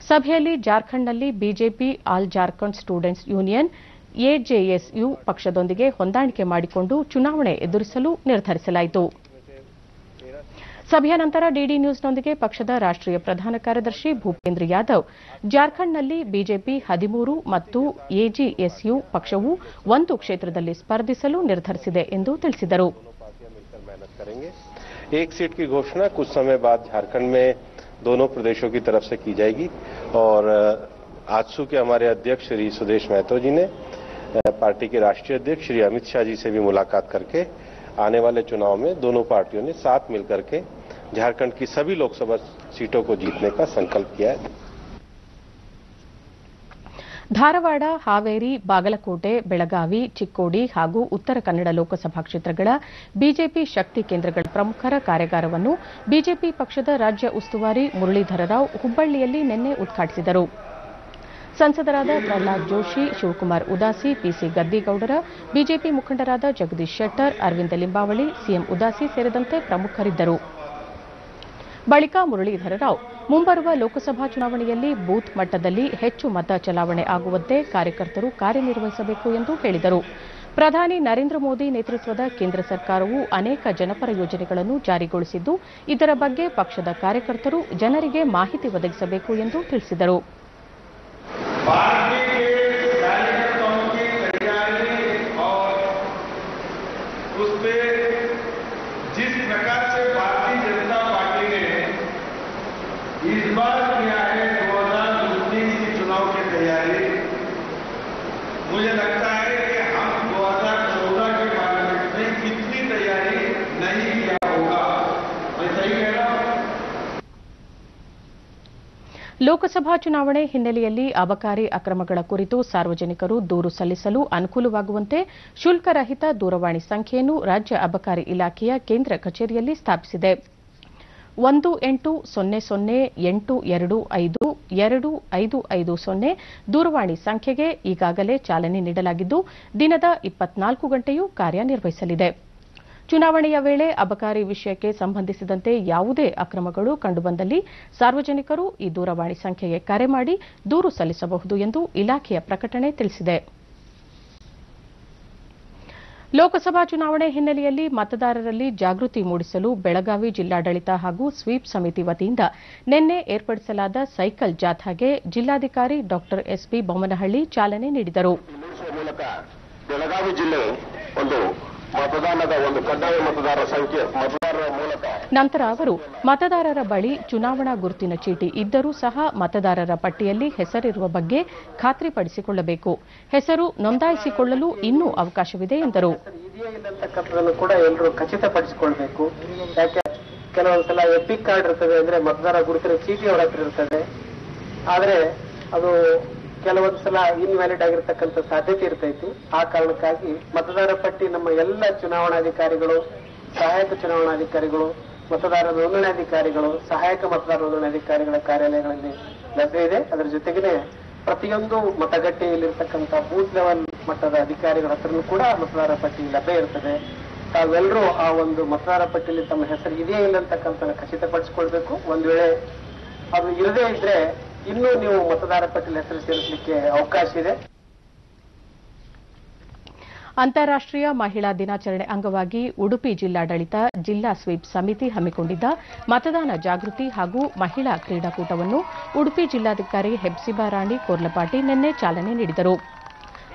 ಸಭೆಯಲ್ಲಿ ಜಾರ್ಖಂಡ್ನಲ್ಲಿ BJP all Jharkhand students union AJSU ಪಕ್ಷದೊಂದಿಗೆ ಹೊಂದಾಣಿಕೆ ಮಾಡಿಕೊಂಡು ಚುನಾವಣೆ ಎದುರಿಸಲು ನಿರ್ಧರಿಸಲಾಯಿತು. ಸಭೆಯ ನಂತರ ಡಿಡಿ ನ್ಯೂಸ್ನೊಂದಿಗೆ ಪಕ್ಷದ ರಾಷ್ಟ್ರೀಯ ಪ್ರಧಾನ ಕಾರ್ಯದರ್ಶಿ ಭೂಪೇಂದ್ರ ಯಾದವ್ ಜಾರ್ಖಂಡ್ನಲ್ಲಿ ಬಿಜೆಪಿ 13 ಮತ್ತು ಎಜೆಎಸ್ಯು ಪಕ್ಷವು 1 ಕ್ಷೇತ್ರದಲ್ಲಿ ಸ್ಪರ್ಧಿಸಲು ನಿರ್ಧರಿಸಿದೆ ಎಂದು ತಿಳಿಸಿದರು. एक सीट की घोषणा कुछ समय बाद झारखंड में दोनों प्रदेशों की तरफ से की जाएगी और आजसू के हमारे अध्यक्ष श्री सुदेश महतो जी ने पार्टी के राष्ट्रीय अध्यक्ष श्री अमित शाह जी से भी मुलाकात करके आने वाले चुनाव में दोनों पार्टियों ने साथ मिलकर के झारखंड की सभी लोकसभा सीटों को जीतने का संकल्प किया है. ಧಾರವಾಡ, ಹಾವೇರಿ, ಬಾಗಲಕೋಟೆ, ಬೆಳಗಾವಿ, ಚಿಕ್ಕೋಡಿ ಹಾಗೂ ಉತ್ತರ ಕನ್ನಡ ಲೋಕಸಭಾ ಕ್ಷೇತ್ರಗಳ ಬಿಜೆಪಿ ಶಕ್ತಿ ಕೇಂದ್ರಗಳ ಪ್ರಮುಖರ ಕಾರ್ಯಾಗಾರವನ್ನು ಬಿಜೆಪಿ ಪಕ್ಷದ ರಾಜ್ಯ ಉಸ್ತುವಾರಿ ಮುರಳೀಧರರಾವ್ ಹುಬ್ಬಳ್ಳಿಯಲ್ಲಿ ನಿನ್ನೆ ಉದ್ಘಾಟಿಸಿದರು. ಸಂಸದರಾದ ಪ್ರಹ್ಲಾದ್ ಜೋಶಿ, ಶಿವಕುಮಾರ್ ಉದಾಸಿ, ಪಿಸಿ ಗದ್ದಿಗೌಡರ, ಬಿಜೆಪಿ ಮುಖಂಡರಾದ ಜಗದೀಶ್ ಶೆಟ್ಟರ್, ಅರವಿಂದ ಲಿಂಬಾವಳಿ, ಸಿಎಂ ಉದಾಸಿ ಸೇರಿದಂತೆ ಪ್ರಮುಖರಿದ್ದರು. ಬಳಿಕ ಮುರಳೀಧರರಾವ್ ಮುಂಬರುವ ಲೋಕಸಭಾ ಚುನಾವಣೆಯಲ್ಲಿ ಬೂತ್ ಮಟ್ಟದಲ್ಲಿ ಹೆಚ್ಚು ಮತ ಚಲಾವಣೆ ಆಗುವಂತೆ ಕಾರ್ಯಕರ್ತರು ಕಾರ್ಯನಿರ್ವಹಿಸಬೇಕು ಎಂದು ಹೇಳಿದರು. ಪ್ರಧಾನಿ ನರೇಂದ್ರ ಮೋದಿ ನೇತೃತ್ವದ ಕೇಂದ್ರ ಸರ್ಕಾರವು ಅನೇಕ ಜನಪರ ಯೋಜನೆಗಳನ್ನು ಜಾರಿಗೊಳಿಸಿದ್ದು, ಇದರ ಬಗ್ಗೆ ಪಕ್ಷದ ಕಾರ್ಯಕರ್ತರು ಜನರಿಗೆ ಮಾಹಿತಿ ಒದಗಿಸಬೇಕು ಎಂದು ತಿಳಿಸಿದರು. जिस प्रकार से भारतीय जनता पार्टी ने इस बार किया है 2019 की चुनाव की तैयारी, मुझे लगता है कि हम 2014 के पार्लियामेंट में कितनी तैयारी नहीं किया होगा. मैं सही कह रहा हूं? ಲೋಕಸಭಾ ಚುನಾವಣೆ ಹಿನ್ನೆಲೆಯಲ್ಲಿ ಅಬಕಾರಿ ಅಕ್ರಮಗಳ ಕುರಿತು ಸಾರ್ವಜನಿಕರು ದೂರು ಸಲ್ಲಿಸಲು ಅನುಕೂಲವಾಗುವಂತೆ ಶುಲ್ಕರಹಿತ ದೂರವಾಣಿ ಸಂಖ್ಯೆಯನ್ನು ರಾಜ್ಯ ಅಬಕಾರಿ ಇಲಾಖೆಯ ಕೇಂದ್ರ ಕಚೇರಿಯಲ್ಲಿ ಸ್ಥಾಪಿಸಿದೆ. 1808252550 ದೂರವಾಣಿ ಸಂಖ್ಯೆಗೆ ಈಗಾಗಲೇ ಚಾಲನೆ ನೀಡಲಾಗಿದ್ದು, ದಿನದ 24 ಗಂಟೆಯೂ ಕಾರ್ಯನಿರ್ವಹಿಸಲಿದೆ. ಚುನಾವಣೆಯ ವೇಳೆ ಅಬಕಾರಿ ವಿಷಯಕ್ಕೆ ಸಂಬಂಧಿಸಿದಂತೆ ಯಾವುದೇ ಅಕ್ರಮಗಳು ಕಂಡುಬಂದಲ್ಲಿ ಸಾರ್ವಜನಿಕರು ಈ ದೂರವಾಣಿ ಸಂಖ್ಯೆಗೆ ಕರೆ ಮಾಡಿ ದೂರು ಸಲ್ಲಿಸಬಹುದು ಎಂದು ಇಲಾಖೆಯ ಪ್ರಕಟಣೆ ತಿಳಿಸಿದೆ. ಲೋಕಸಭಾ ಚುನಾವಣೆ ಹಿನ್ನೆಲೆಯಲ್ಲಿ ಮತದಾರರಲ್ಲಿ ಜಾಗೃತಿ ಮೂಡಿಸಲು ಬೆಳಗಾವಿ ಜಿಲ್ಲಾಡಳಿತ ಹಾಗೂ ಸ್ವೀಪ್ ಸಮಿತಿ ವತಿಯಿಂದ ನಿನ್ನೆ ಏರ್ಪಡಿಸಲಾದ ಸೈಕಲ್ ಜಾಥಾಗೆ ಜಿಲ್ಲಾಧಿಕಾರಿ ಡಾ ಎಸ್ಪಿ ಬೊಮ್ಮನಹಳ್ಳಿ ಚಾಲನೆ ನೀಡಿದರು. ಬೆಳಗಾವಿ ಜಿಲ್ಲೆ ಒಂದು ಮತದಾನದ ಒಂದು ಕಡ್ಡಾಯ ಮತದಾರರ ಸಂಖ್ಯೆ ಮತದಾರರ ಮೂಲಕ ನಂತರ ಅವರು ಮತದಾರರ ಬಳಿ ಚುನಾವಣಾ ಗುರುತಿನ ಚೀಟಿ ಇದ್ದರೂ ಸಹ ಮತದಾರರ ಪಟ್ಟಿಯಲ್ಲಿ ಹೆಸರಿರುವ ಬಗ್ಗೆ ಖಾತ್ರಿಪಡಿಸಿಕೊಳ್ಳಬೇಕು, ಹೆಸರು ನೋಂದಾಯಿಸಿಕೊಳ್ಳಲು ಇನ್ನೂ ಅವಕಾಶವಿದೆ ಎಂದರು. ಕೂಡ ಎಲ್ಲರೂ ಖಚಿತಪಡಿಸಿಕೊಳ್ಬೇಕು. ಯಾಕೆ ಕೆಲವೊಂದ್ಸಲ ಎಪಿಕ್ ಕಾರ್ಡ್ ಇರ್ತದೆ, ಅಂದ್ರೆ ಮತದಾರ ಗುರುತಿನ ಚೀಟಿ ಅವರ ಹತ್ರ ಇರ್ತದೆ, ಆದ್ರೆ ಅದು ಕೆಲವೊಂದ್ಸಲ ಇನ್ವ್ಯಾಲಿಡ್ ಆಗಿರ್ತಕ್ಕಂಥ ಸಾಧ್ಯತೆ ಇರ್ತೈತಿ. ಆ ಕಾರಣಕ್ಕಾಗಿ ಮತದಾರ ಪಟ್ಟಿ ನಮ್ಮ ಎಲ್ಲ ಚುನಾವಣಾಧಿಕಾರಿಗಳು, ಸಹಾಯಕ ಚುನಾವಣಾಧಿಕಾರಿಗಳು, ಮತದಾರ ನೋಂದಣಾಧಿಕಾರಿಗಳು, ಸಹಾಯಕ ಮತದಾರ ನೋಂದಣಾಧಿಕಾರಿಗಳ ಕಾರ್ಯಾಲಯಗಳಲ್ಲಿ ಲಭ್ಯ ಇದೆ. ಅದರ ಜೊತೆಗೆ ಪ್ರತಿಯೊಂದು ಮತಗಟ್ಟೆಯಲ್ಲಿರ್ತಕ್ಕಂಥ ಬೂತ್ ಲೆವೆಲ್ ಮಟ್ಟದ ಅಧಿಕಾರಿಗಳ ಹತ್ರನೂ ಕೂಡ ಮತದಾರ ಪಟ್ಟಿ ಲಭ್ಯ ಇರ್ತದೆ. ತಾವೆಲ್ಲರೂ ಆ ಒಂದು ಮತದಾರ ಪಟ್ಟಿಯಲ್ಲಿ ತಮ್ಮ ಹೆಸರು ಇದೆಯೇ ಇಲ್ಲ ಅಂತಕ್ಕಂಥ ಖಚಿತಪಡಿಸಿಕೊಳ್ಬೇಕು. ಒಂದು ವೇಳೆ ಅದು ಇರದೇ ಇದ್ರೆ ಇನ್ನೂ ನೀವು ಮತದಾರ ಪಟ್ಟಿಯಲ್ಲಿ ಹೆಸರು ಸೇರಿಸಲಿಕ್ಕೆ ಅವಕಾಶ ಇದೆ. ಅಂತಾರಾಷ್ಟ್ರೀಯ ಮಹಿಳಾ ದಿನಾಚರಣೆ ಅಂಗವಾಗಿ ಉಡುಪಿ ಜಿಲ್ಲಾಡಳಿತ ಜಿಲ್ಲಾ ಸ್ವೀಪ್ ಸಮಿತಿ ಹಮ್ಮಿಕೊಂಡಿದ್ದ ಮತದಾನ ಜಾಗೃತಿ ಹಾಗೂ ಮಹಿಳಾ ಕ್ರೀಡಾಕೂಟವನ್ನು ಉಡುಪಿ ಜಿಲ್ಲಾಧಿಕಾರಿ ಹೆಬ್ಸಿಬಾ ರಾಣಿ ಕೋರ್ಲಪಾಟಿ ನಿನ್ನೆ ಚಾಲನೆ ನೀಡಿದರು.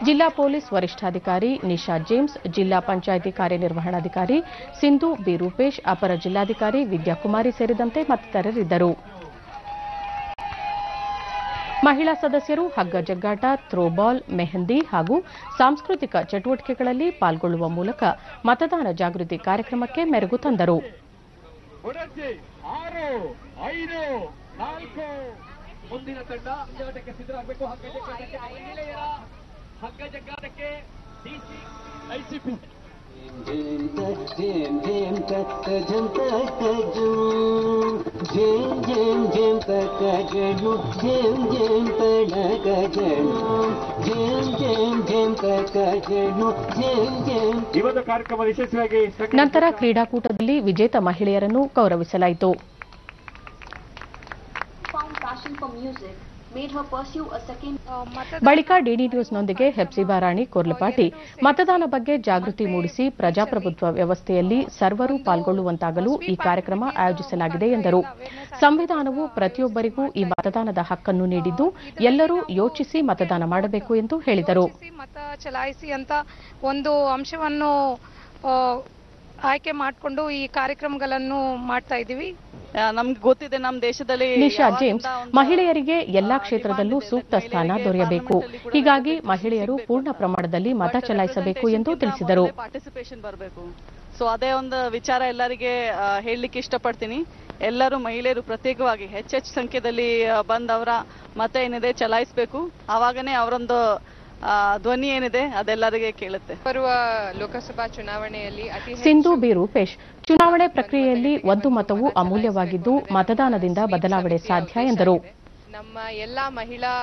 ಜಿಲ್ಲಾ ಪೊಲೀಸ್ ವರಿಷ್ಠಾಧಿಕಾರಿ ನಿಶಾ ಜೇಮ್ಸ್, ಜಿಲ್ಲಾ ಪಂಚಾಯಿತಿ ಕಾರ್ಯನಿರ್ವಹಣಾಧಿಕಾರಿ ಸಿಂಧು ಬಿ ರೂಪೇಶ್, ಅಪರ ಜಿಲ್ಲಾಧಿಕಾರಿ ವಿದ್ಯಾಕುಮಾರಿ ಸೇರಿದಂತೆ ಮತ್ತಿತರರಿದ್ದರು. ಮಹಿಳಾ ಸದಸ್ಯರು ಹಗ್ಗ ಜಗ್ಗಾಟ, ಥ್ರೋಬಾಲ್, ಮೆಹಂದಿ ಹಾಗೂ ಸಾಂಸ್ಕೃತಿಕ ಚಟುವಟಿಕೆಗಳಲ್ಲಿ ಪಾಲ್ಗೊಳ್ಳುವ ಮೂಲಕ ಮತದಾನ ಜಾಗೃತಿ ಕಾರ್ಯಕ್ರಮಕ್ಕೆ ಮೆರುಗು ತಂದರು. ನಂತರ ಕ್ರೀಡಾಕೂಟದಲ್ಲಿ ವಿಜೇತ ಮಹಿಳೆಯರನ್ನು ಗೌರವಿಸಲಾಯಿತು. ಬಳಿಕ ಡಿಡಿ ನ್ಯೂಸ್ನೊಂದಿಗೆ ಹೆಬ್ಸಿಬಾ ರಾಣಿ ಕೋರ್ಲಪಾಟಿ ಮತದಾನ ಬಗ್ಗೆ ಜಾಗೃತಿ ಮೂಡಿಸಿ ಪ್ರಜಾಪ್ರಭುತ್ವ ವ್ಯವಸ್ಥೆಯಲ್ಲಿ ಸರ್ವರೂ ಪಾಲ್ಗೊಳ್ಳುವಂತಾಗಲು ಈ ಕಾರ್ಯಕ್ರಮ ಆಯೋಜಿಸಲಾಗಿದೆ ಎಂದರು. ಸಂವಿಧಾನವು ಪ್ರತಿಯೊಬ್ಬರಿಗೂ ಈ ಮತದಾನದ ಹಕ್ಕನ್ನು ನೀಡಿದ್ದು, ಎಲ್ಲರೂ ಯೋಚಿಸಿ ಮತದಾನ ಮಾಡಬೇಕು ಎಂದು ಹೇಳಿದರು. ಮತ ಚಲಾಯಿಸಿ ಅಂತ ಒಂದು ಅಂಶವನ್ನು ಆಯ್ಕೆ ಮಾಡಿಕೊಂಡು ಈ ಕಾರ್ಯಕ್ರಮಗಳನ್ನು ಮಾಡ್ತಾ ಇದ್ದೀವಿ. ನಮ್ಗೆ ಗೊತ್ತಿದೆ ನಮ್ಮ ದೇಶದಲ್ಲಿ ನಿಶಾ ಜೇಮ್ಸ್ ಮಹಿಳೆಯರಿಗೆ ಎಲ್ಲಾ ಕ್ಷೇತ್ರದಲ್ಲೂ ಸೂಕ್ತ ಸ್ಥಾನ ದೊರೆಯಬೇಕು, ಹೀಗಾಗಿ ಮಹಿಳೆಯರು ಪೂರ್ಣ ಪ್ರಮಾಣದಲ್ಲಿ ಮತ ಚಲಾಯಿಸಬೇಕು ಎಂದು ತಿಳಿಸಿದರು. ಪಾರ್ಟಿಸಿಪೇಷನ್ ಬರಬೇಕು. ಸೊ ಅದೇ ಒಂದು ವಿಚಾರ ಎಲ್ಲರಿಗೆ ಹೇಳಲಿಕ್ಕೆ ಇಷ್ಟಪಡ್ತೀನಿ. ಎಲ್ಲರೂ ಮಹಿಳೆಯರು ಪ್ರತ್ಯೇಕವಾಗಿ ಹೆಚ್ಚೆಚ್ಚು ಸಂಖ್ಯೆಯಲ್ಲಿ ಬಂದವರ ಮತ ಏನಿದೆ ಚಲಾಯಿಸಬೇಕು. ಆವಾಗನೇ ಅವರೊಂದು ಧ್ವನಿ ಏನಿದೆ ಅದೆಲ್ಲರಿಗೆ ಕೇಳುತ್ತೆ. ಬರುವ ಲೋಕಸಭಾ ಚುನಾವಣೆಯಲ್ಲಿ ಸಿಂಧು ಬಿ ರೂಪೇಶ್, ಚುನಾವಣೆ ಪ್ರಕ್ರಿಯೆಯಲ್ಲಿ ಒಂದು ಮತವು ಅಮೂಲ್ಯವಾಗಿದ್ದು ಮತದಾನದಿಂದ ಬದಲಾವಣೆ ಸಾಧ್ಯ ಎಂದರು. ನಮ್ಮ ಎಲ್ಲಾ ಮಹಿಳಾ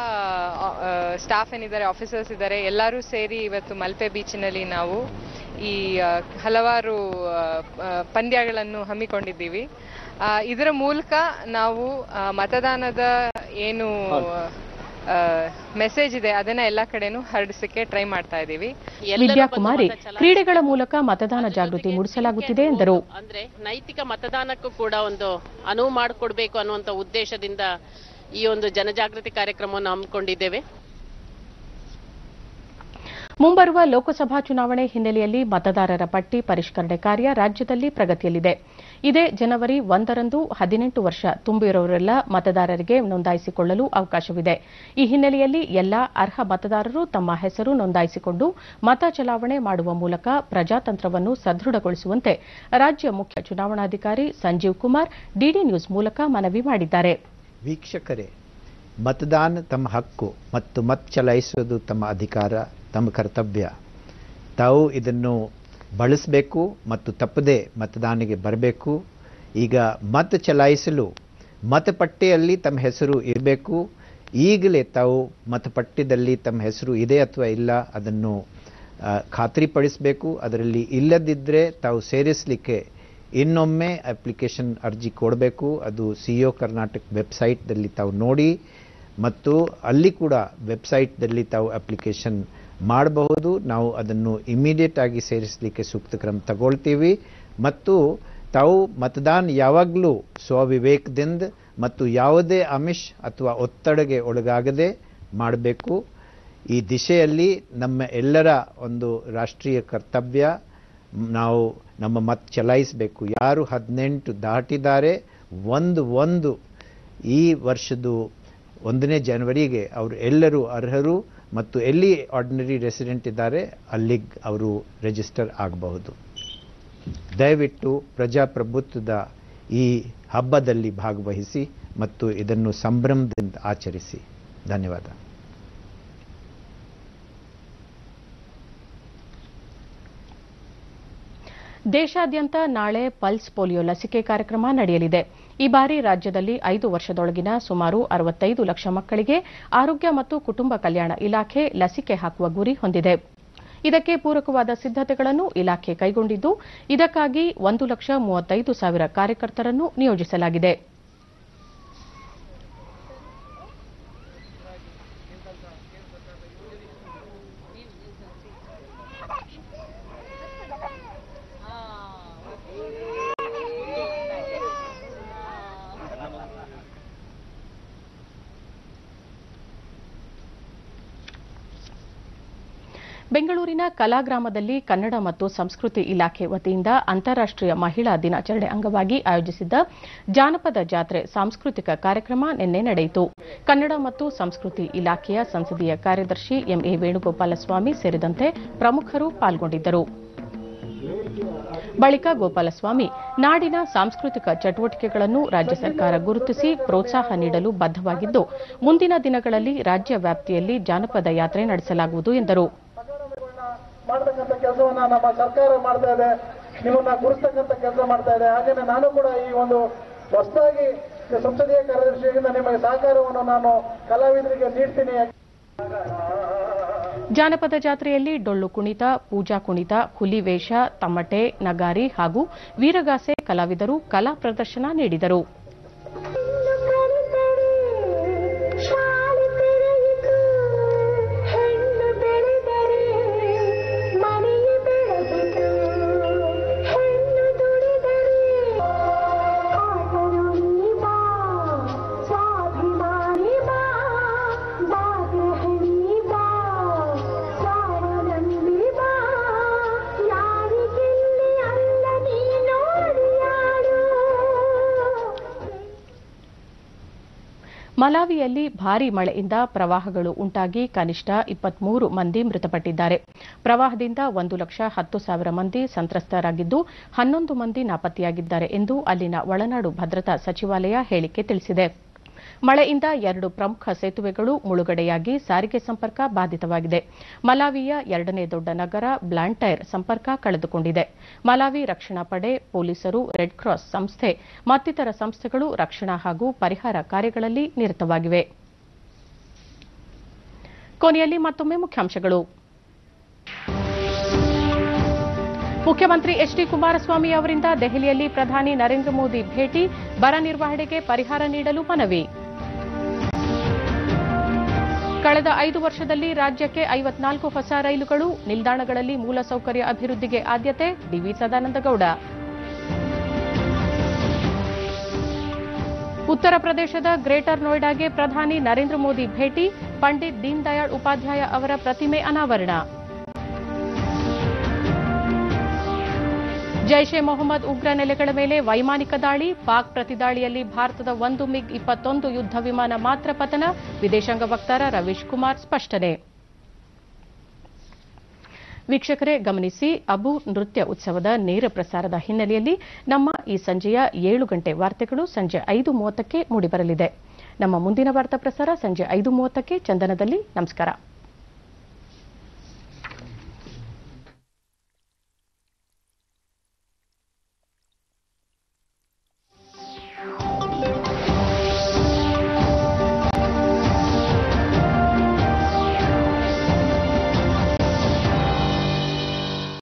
ಸ್ಟಾಫ್ ಏನಿದ್ದಾರೆ, ಆಫೀಸರ್ಸ್ ಇದ್ದಾರೆ, ಎಲ್ಲರೂ ಸೇರಿ ಇವತ್ತು ಮಲ್ಪೆ ಬೀಚಿನಲ್ಲಿ ನಾವು ಈ ಹಲವಾರು ಪಂದ್ಯಗಳನ್ನು ಹಮ್ಮಿಕೊಂಡಿದ್ದೀವಿ. ಇದರ ಮೂಲಕ ನಾವು ಮತದಾನದ ಏನು ಮೆಸೇಜ್ ಇದೆ ಅದನ್ನ ಎಲ್ಲಾ ಕಡೆನೂ ಹರಡಿಸಕ್ಕೆ ಟ್ರೈ ಮಾಡ್ತಾ ಇದ್ದೀವಿ. ವಿದ್ಯಾಕುಮಾರಿ, ಕ್ರೀಡೆಗಳ ಮೂಲಕ ಮತದಾನ ಜಾಗೃತಿ ಮೂಡಿಸಲಾಗುತ್ತಿದೆ ಎಂದರು. ಅಂದ್ರೆ ನೈತಿಕ ಮತದಾನಕ್ಕೂ ಕೂಡ ಒಂದು ಅನುವು ಮಾಡಿಕೊಡ್ಬೇಕು ಅನ್ನುವಂತ ಉದ್ದೇಶದಿಂದ ಈ ಒಂದು ಜನಜಾಗೃತಿ ಕಾರ್ಯಕ್ರಮವನ್ನು ಹಮ್ಮಿಕೊಂಡಿದ್ದೇವೆ. ಮುಂಬರುವ ಲೋಕಸಭಾ ಚುನಾವಣೆ ಹಿನ್ನೆಲೆಯಲ್ಲಿ ಮತದಾರರ ಪಟ್ಟಿ ಪರಿಷ್ಕರಣೆ ಕಾರ್ಯ ರಾಜ್ಯದಲ್ಲಿ ಪ್ರಗತಿಯಲ್ಲಿದೆ. ಇದೇ ಜನವರಿ 1ರಂದು 18 ವರ್ಷ ತುಂಬಿರುವವರೆಲ್ಲ ಮತದಾರರಿಗೆ ನೋಂದಾಯಿಸಿಕೊಳ್ಳಲು ಅವಕಾಶವಿದೆ. ಈ ಹಿನ್ನೆಲೆಯಲ್ಲಿ ಎಲ್ಲಾ ಅರ್ಹ ಮತದಾರರು ತಮ್ಮ ಹೆಸರು ನೋಂದಾಯಿಸಿಕೊಂಡು ಮತ ಚಲಾವಣೆ ಮಾಡುವ ಮೂಲಕ ಪ್ರಜಾತಂತ್ರವನ್ನು ಸದೃಢಗೊಳಿಸುವಂತೆ ರಾಜ್ಯ ಮುಖ್ಯ ಚುನಾವಣಾಧಿಕಾರಿ ಸಂಜೀವ್ ಕುಮಾರ್ ಡಿಡಿ ನ್ಯೂಸ್ ಮೂಲಕ ಮನವಿ ಮಾಡಿದ್ದಾರೆ. ವೀಕ್ಷಕರೇ, ಮತದಾನ ತಮ್ಮ ಹಕ್ಕು ಮತ್ತು ಮತ ಚಲಾಯಿಸುವುದು ತಮ್ಮ ಅಧಿಕಾರ, ತಮ್ಮ ಕರ್ತವ್ಯ. ತಾವು ಇದನ್ನು ಬಳಸಬೇಕು ಮತ್ತು ತಪ್ಪದೆ ಮತದಾನಿಗೆ ಬರಬೇಕು. ಈಗ ಮತ ಚಲಾಯಿಸಲು ಮತಪಟ್ಟಿಯಲ್ಲಿ ತಮ್ಮ ಹೆಸರು ಇರಬೇಕು. ಈಗಲೇ ತಾವು ಮತಪಟ್ಟಿಯಲ್ಲಿ ತಮ್ಮ ಹೆಸರು ಇದೆ ಅಥವಾ ಇಲ್ಲ ಅದನ್ನು ಖಾತ್ರಿಪಡಿಸಬೇಕು. ಅದರಲ್ಲಿ ಇಲ್ಲದಿದ್ದರೆ ತಾವು ಸೇರಿಸಲಿಕ್ಕೆ ಇನ್ನೊಮ್ಮೆ ಅಪ್ಲಿಕೇಶನ್ ಅರ್ಜಿ ಕೊಡಬೇಕು. ಅದು ಸಿಇಒ ಕರ್ನಾಟಕ ವೆಬ್ಸೈಟ್ದಲ್ಲಿ ತಾವು ನೋಡಿ ಮತ್ತು ಅಲ್ಲಿ ಕೂಡ ವೆಬ್ಸೈಟ್ದಲ್ಲಿ ತಾವು ಅಪ್ಲಿಕೇಶನ್ ಮಾಡಬಹುದು. ನಾವು ಅದನ್ನು ಇಮಿಡಿಯೇಟ್ ಆಗಿ ಸೇರಿಸಲಿಕ್ಕೆ ಸೂಕ್ತ ಕ್ರಮ ತಗೊಳ್ತೀವಿ. ಮತ್ತು ತಾವು ಮತದಾನ ಯಾವಾಗಲೂ ಸ್ವವಿವೇಕದಿಂದ ಮತ್ತು ಯಾವುದೇ ಆಮಿಷ ಅಥವಾ ಒತ್ತಡಕ್ಕೆ ಒಳಗಾಗದೆ ಮಾಡಬೇಕು. ಈ ದಿಶೆಯಲ್ಲಿ ನಮ್ಮ ಎಲ್ಲರ ಒಂದು ರಾಷ್ಟ್ರೀಯ ಕರ್ತವ್ಯ. ನಾವು ನಮ್ಮ ಮತ ಚಲಾಯಿಸಬೇಕು. ಯಾರು 18 ದಾಟಿದ್ದಾರೆ ಒಂದು ಈ ವರ್ಷದ 1ನೇ ಜನವರಿಗೆ ಅವರು ಎಲ್ಲರೂ ಅರ್ಹರು ಮತ್ತು ಎಲ್ಲಿ ಆರ್ಡಿನರಿ ರೆಸಿಡೆಂಟ್ ಇದ್ದಾರೆ ಅಲ್ಲಿಗೆ ಅವರು ರಿಜಿಸ್ಟರ್ ಆಗಬಹುದು. ದಯವಿಟ್ಟು ಪ್ರಜಾಪ್ರಭುತ್ವದ ಈ ಹಬ್ಬದಲ್ಲಿ ಭಾಗವಹಿಸಿ ಮತ್ತು ಇದನ್ನು ಸಂಭ್ರಮದಿಂದ ಆಚರಿಸಿ. ಧನ್ಯವಾದ. ದೇಶಾದ್ಯಂತ ನಾಳೆ ಪಲ್ಸ್ ಪೋಲಿಯೋ ಲಸಿಕೆ ಕಾರ್ಯಕ್ರಮ ನಡೆಯಲಿದೆ. ಈ ಬಾರಿ ರಾಜ್ಯದಲ್ಲಿ 5 ವರ್ಷದೊಳಗಿನ ಸುಮಾರು 65 ಲಕ್ಷ ಮಕ್ಕಳಿಗೆ ಆರೋಗ್ಯ ಮತ್ತು ಕುಟುಂಬ ಕಲ್ಯಾಣ ಇಲಾಖೆ ಲಸಿಕೆ ಹಾಕುವ ಗುರಿ ಹೊಂದಿದೆ. ಇದಕ್ಕೆ ಪೂರಕವಾದ ಸಿದ್ಧತೆಗಳನ್ನು ಇಲಾಖೆ ಕೈಗೊಂಡಿದ್ದು, ಇದಕ್ಕಾಗಿ 1,35,000 ಕಾರ್ಯಕರ್ತರನ್ನು ನಿಯೋಜಿಸಲಾಗಿದೆ. ಬೆಂಗಳೂರಿನ ಕಲಾಗ್ರಾಮದಲ್ಲಿ ಕನ್ನಡ ಮತ್ತು ಸಂಸ್ಕೃತಿ ಇಲಾಖೆ ವತಿಯಿಂದ ಅಂತಾರಾಷ್ಟೀಯ ಮಹಿಳಾ ದಿನಾಚರಣೆ ಅಂಗವಾಗಿ ಆಯೋಜಿಸಿದ್ದ ಜಾನಪದ ಜಾತ್ರೆ ಸಾಂಸ್ಕೃತಿಕ ಕಾರ್ಯಕ್ರಮ ನಿನ್ನೆ ನಡೆಯಿತು. ಕನ್ನಡ ಮತ್ತು ಸಂಸ್ಕೃತಿ ಇಲಾಖೆಯ ಸಂಸದೀಯ ಕಾರ್ಯದರ್ಶಿ ಎಂಎ ವೇಣುಗೋಪಾಲಸ್ವಾಮಿ ಸೇರಿದಂತೆ ಪ್ರಮುಖರು ಪಾಲ್ಗೊಂಡಿದ್ದರು. ಬಳಿಕ ಗೋಪಾಲಸ್ವಾಮಿ ನಾಡಿನ ಸಾಂಸ್ಕೃತಿಕ ಚಟುವಟಿಕೆಗಳನ್ನು ರಾಜ್ಯ ಸರ್ಕಾರ ಗುರುತಿಸಿ ಪ್ರೋತ್ಸಾಹ ನೀಡಲು ಬದ್ಧವಾಗಿದ್ದು, ಮುಂದಿನ ದಿನಗಳಲ್ಲಿ ರಾಜ್ಯ ವ್ಯಾಪ್ತಿಯಲ್ಲಿ ಜಾನಪದ ಯಾತ್ರೆ ನಡೆಸಲಾಗುವುದು ಎಂದರು. ಮಾಡತಕ್ಕಂಥ ಕೆಲಸವನ್ನ ನಮ್ಮ ಸರ್ಕಾರ ಮಾಡ್ತಾ ಇದೆ, ನಿಮ್ಮನ್ನ ಗುರುಸ್ತಕ್ಕಂಥ ಕೆಲಸ ಮಾಡ್ತಾ ಇದೆ. ಹಾಗೇನೆ ನಾನು ಕೂಡ ಈ ಒಂದು ಹೊಸದಾಗಿ ಸಂಸದೀಯ ಕಾರ್ಯದರ್ಶಿಯಿಂದ ನಿಮಗೆ ಸಹಕಾರವನ್ನು ನಾನು ಕಲಾವಿದರಿಗೆ ನೀಡ್ತೀನಿ. ಜಾನಪದ ಜಾತ್ರೆಯಲ್ಲಿ ಡೊಳ್ಳು ಕುಣಿತ, ಪೂಜಾ ಕುಣಿತ, ಹುಲಿ ವೇಷ, ತಮ್ಮಟೆ, ನಗಾರಿ ಹಾಗೂ ವೀರಗಾಸೆ ಕಲಾವಿದರು ಕಲಾ ಪ್ರದರ್ಶನ ನೀಡಿದರು. ಮಲಾವಿಯಲ್ಲಿ ಭಾರೀ ಮಳೆಯಿಂದ ಪ್ರವಾಹಗಳು ಉಂಟಾಗಿ ಕನಿಷ್ಠ 23 ಮಂದಿ ಮೃತಪಟ್ಟಿದ್ದಾರೆ. ಪ್ರವಾಹದಿಂದ 1,10,000 ಮಂದಿ ಸಂತ್ರಸ್ತರಾಗಿದ್ದು 11 ಮಂದಿ ನಾಪತ್ತೆಯಾಗಿದ್ದಾರೆ ಎಂದು ಅಲ್ಲಿನ ಒಳನಾಡು ಭದ್ರತಾ ಸಚಿವಾಲಯ ಹೇಳಿಕೆ ತಿಳಿಸಿದೆ. ಮಳೆಯಿಂದ 2 ಪ್ರಮುಖ ಸೇತುವೆಗಳು ಮುಳುಗಡೆಯಾಗಿ ಸಾರಿಗೆ ಸಂಪರ್ಕ ಬಾಧಿತವಾಗಿದೆ. ಮಲಾವಿಯ 2ನೇ ದೊಡ್ಡ ನಗರ ಬ್ಲಾಂಟೈರ್ ಸಂಪರ್ಕ ಕಳೆದುಕೊಂಡಿದೆ. ಮಲಾವಿ ರಕ್ಷಣಾ ಪಡೆ, ಪೊಲೀಸರು, ರೆಡ್ ಕ್ರಾಸ್ ಸಂಸ್ಥೆ ಮತ್ತಿತರ ಸಂಸ್ಥೆಗಳು ರಕ್ಷಣಾ ಹಾಗೂ ಪರಿಹಾರ ಕಾರ್ಯಗಳಲ್ಲಿ ನಿರತವಾಗಿವೆ. ಕೊನೆಯಲ್ಲಿ ಮತ್ತೊಮ್ಮೆ ಮುಖ್ಯಾಂಶಗಳು. ಮುಖ್ಯಮಂತ್ರಿ ಎಚ್ಡಿ ಕುಮಾರಸ್ವಾಮಿ ಅವರಿಂದ ದೆಹಲಿಯಲ್ಲಿ ಪ್ರಧಾನಿ ನರೇಂದ್ರ ಮೋದಿ ಭೇಟಿ, ಬರ ನಿರ್ವಹಣೆಗೆ ಪರಿಹಾರ ನೀಡಲು ಮನವಿ. ಕಳೆದ 5 ವರ್ಷದಲ್ಲಿ ರಾಜ್ಯಕ್ಕೆ 54 ಹೊಸ ರೈಲುಗಳು, ನಿಲ್ದಾಣಗಳಲ್ಲಿ ಮೂಲಸೌಕರ್ಯ ಅಭಿವೃದ್ಧಿಗೆ ಆದ್ಯತೆ, ಡಿವಿ ಸದಾನಂದಗೌಡ. ಉತ್ತರ ಪ್ರದೇಶದ ಗ್ರೇಟರ್ ನೋಯ್ಡಾಗೆ ಪ್ರಧಾನಿ ನರೇಂದ್ರ ಮೋದಿ ಭೇಟಿ, ಪಂಡಿತ್ ದೀನ್ ದಯಾಳ್ ಉಪಾಧ್ಯಾಯ ಅವರ ಪ್ರತಿಮೆ ಅನಾವರಣ. ಜೈಷ್ ಎ ಮೊಹಮ್ಮದ್ ಉಗ್ರ ನೆಲೆಗಳ ಮೇಲೆ ವೈಮಾನಿಕ ದಾಳಿ, ಪಾಕ್ ಪ್ರತಿದಾಳಿಯಲ್ಲಿ ಭಾರತದ 1 MiG-21 ಯುದ್ಧ ವಿಮಾನ ಮಾತ್ರ ಪತನ, ವಿದೇಶಾಂಗ ವಕ್ತಾರ ರವೀಶ್ ಕುಮಾರ್ ಸ್ಪಷ್ಟನೆ. ವೀಕ್ಷಕರೇ ಗಮನಿಸಿ, ಅಬು ನೃತ್ಯ ಉತ್ಸವದ ನೇರ ಪ್ರಸಾರದ ಹಿನ್ನೆಲೆಯಲ್ಲಿ ನಮ್ಮ ಈ ಸಂಜೆಯ 7 ಗಂಟೆ ವಾರ್ತೆಗಳು ಸಂಜೆ 5:30ಕ್ಕೆ ಮೂಡಿಬರಲಿದೆ. ನಮ್ಮ ಮುಂದಿನ ವಾರ್ತಾ ಪ್ರಸಾರ ಸಂಜೆ 5:30ಕ್ಕೆ ಚಂದನದಲ್ಲಿ. ನಮಸ್ಕಾರ.